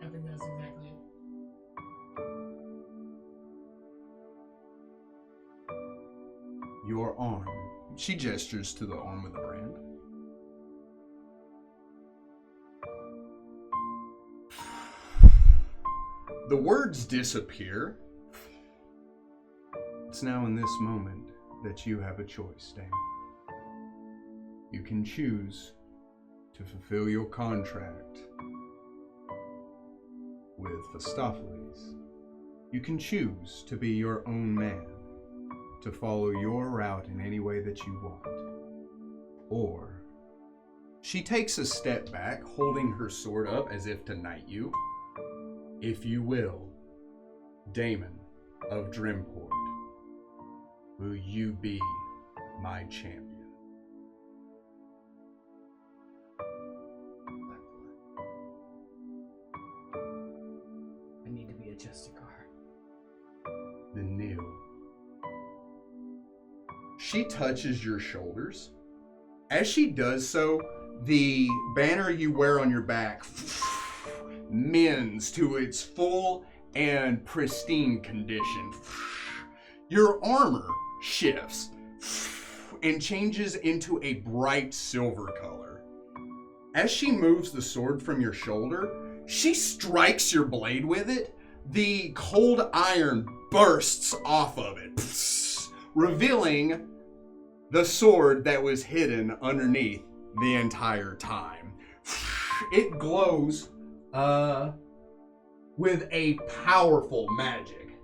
I think that's exactly it.
Your arm She gestures to the arm with the brand. The words disappear. It's now in this moment that you have a choice, Damon. You can choose to fulfill your contract with Phistopheles. You can choose to be your own man, to follow your route in any way that you want. Or she takes a step back, holding her sword up as if to knight you. If you will, Damon of Drimport, will you be my champion?
I need to be a Justicar.
Then kneel. She touches your shoulders. As she does so, the banner you wear on your back mends to its full and pristine condition. Your armor shifts and changes into a bright silver color. As she moves the sword from your shoulder, she strikes your blade with it. The cold iron bursts off of it, revealing the sword that was hidden underneath the entire time. It glows with a powerful magic.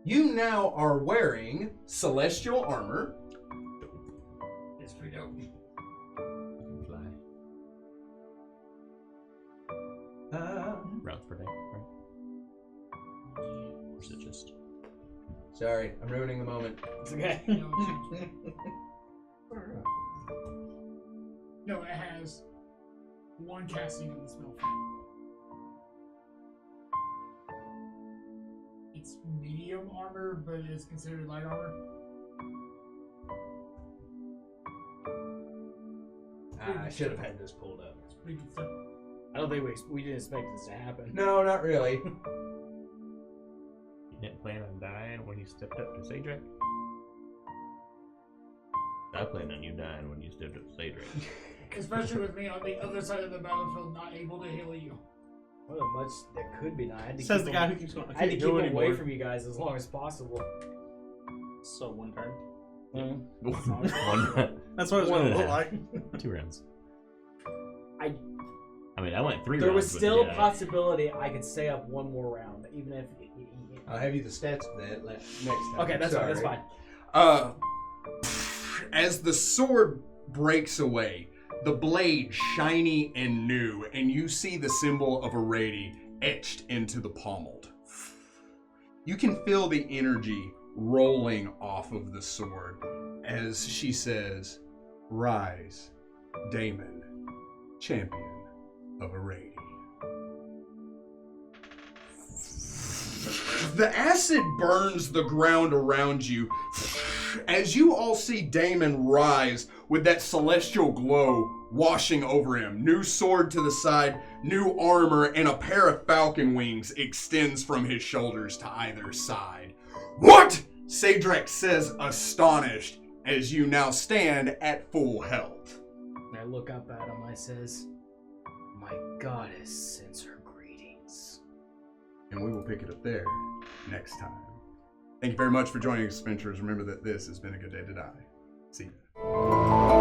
You now are wearing celestial armor.
It's pretty dope.
You can fly. Rounds per day, right? Or is it just...
Sorry, I'm ruining the moment.
It's okay.
No, it has one casting of the spell. It's medium armor, but it is considered light armor.
I should have had this pulled up.
It's pretty good stuff.
I don't think we didn't expect this to happen.
No, not really.
You didn't plan on dying when you stepped up to Sadrak? I planned on you dying when you stepped up to Sadrak.
Especially with me on the other side of the battlefield, not able to heal you.
What a much that could be. I had to
Says
keep
the guy
him-
who keeps going.
I had to keep him away from you guys as long as possible.
So one turn.
One,
That's what it's
One
gonna
and a
look
half.
like.
2 rounds.
I
I mean, I went 3
there
rounds.
was
but
still
yeah.
a possibility I could stay up one more round, even if.
I'll have you the stats for that next time.
Okay, that's fine. That's
Sorry.
fine.
As the sword breaks away, the blade shiny and new, and you see the symbol of a Arady etched into the pommel. You can feel the energy rolling off of the sword as she says, "Rise, Damon, champion of Arady." The acid burns the ground around you as you all see Damon rise with that celestial glow washing over him. New sword to the side, new armor, and a pair of falcon wings extends from his shoulders to either side. "What?" Sadrak says, astonished, as you now stand at full health.
I look up at him. I says, "My goddess sends her greetings."
And we will pick it up there next time. Thank you very much for joining us, adventurers. Remember that this has been a good day to die. See ya.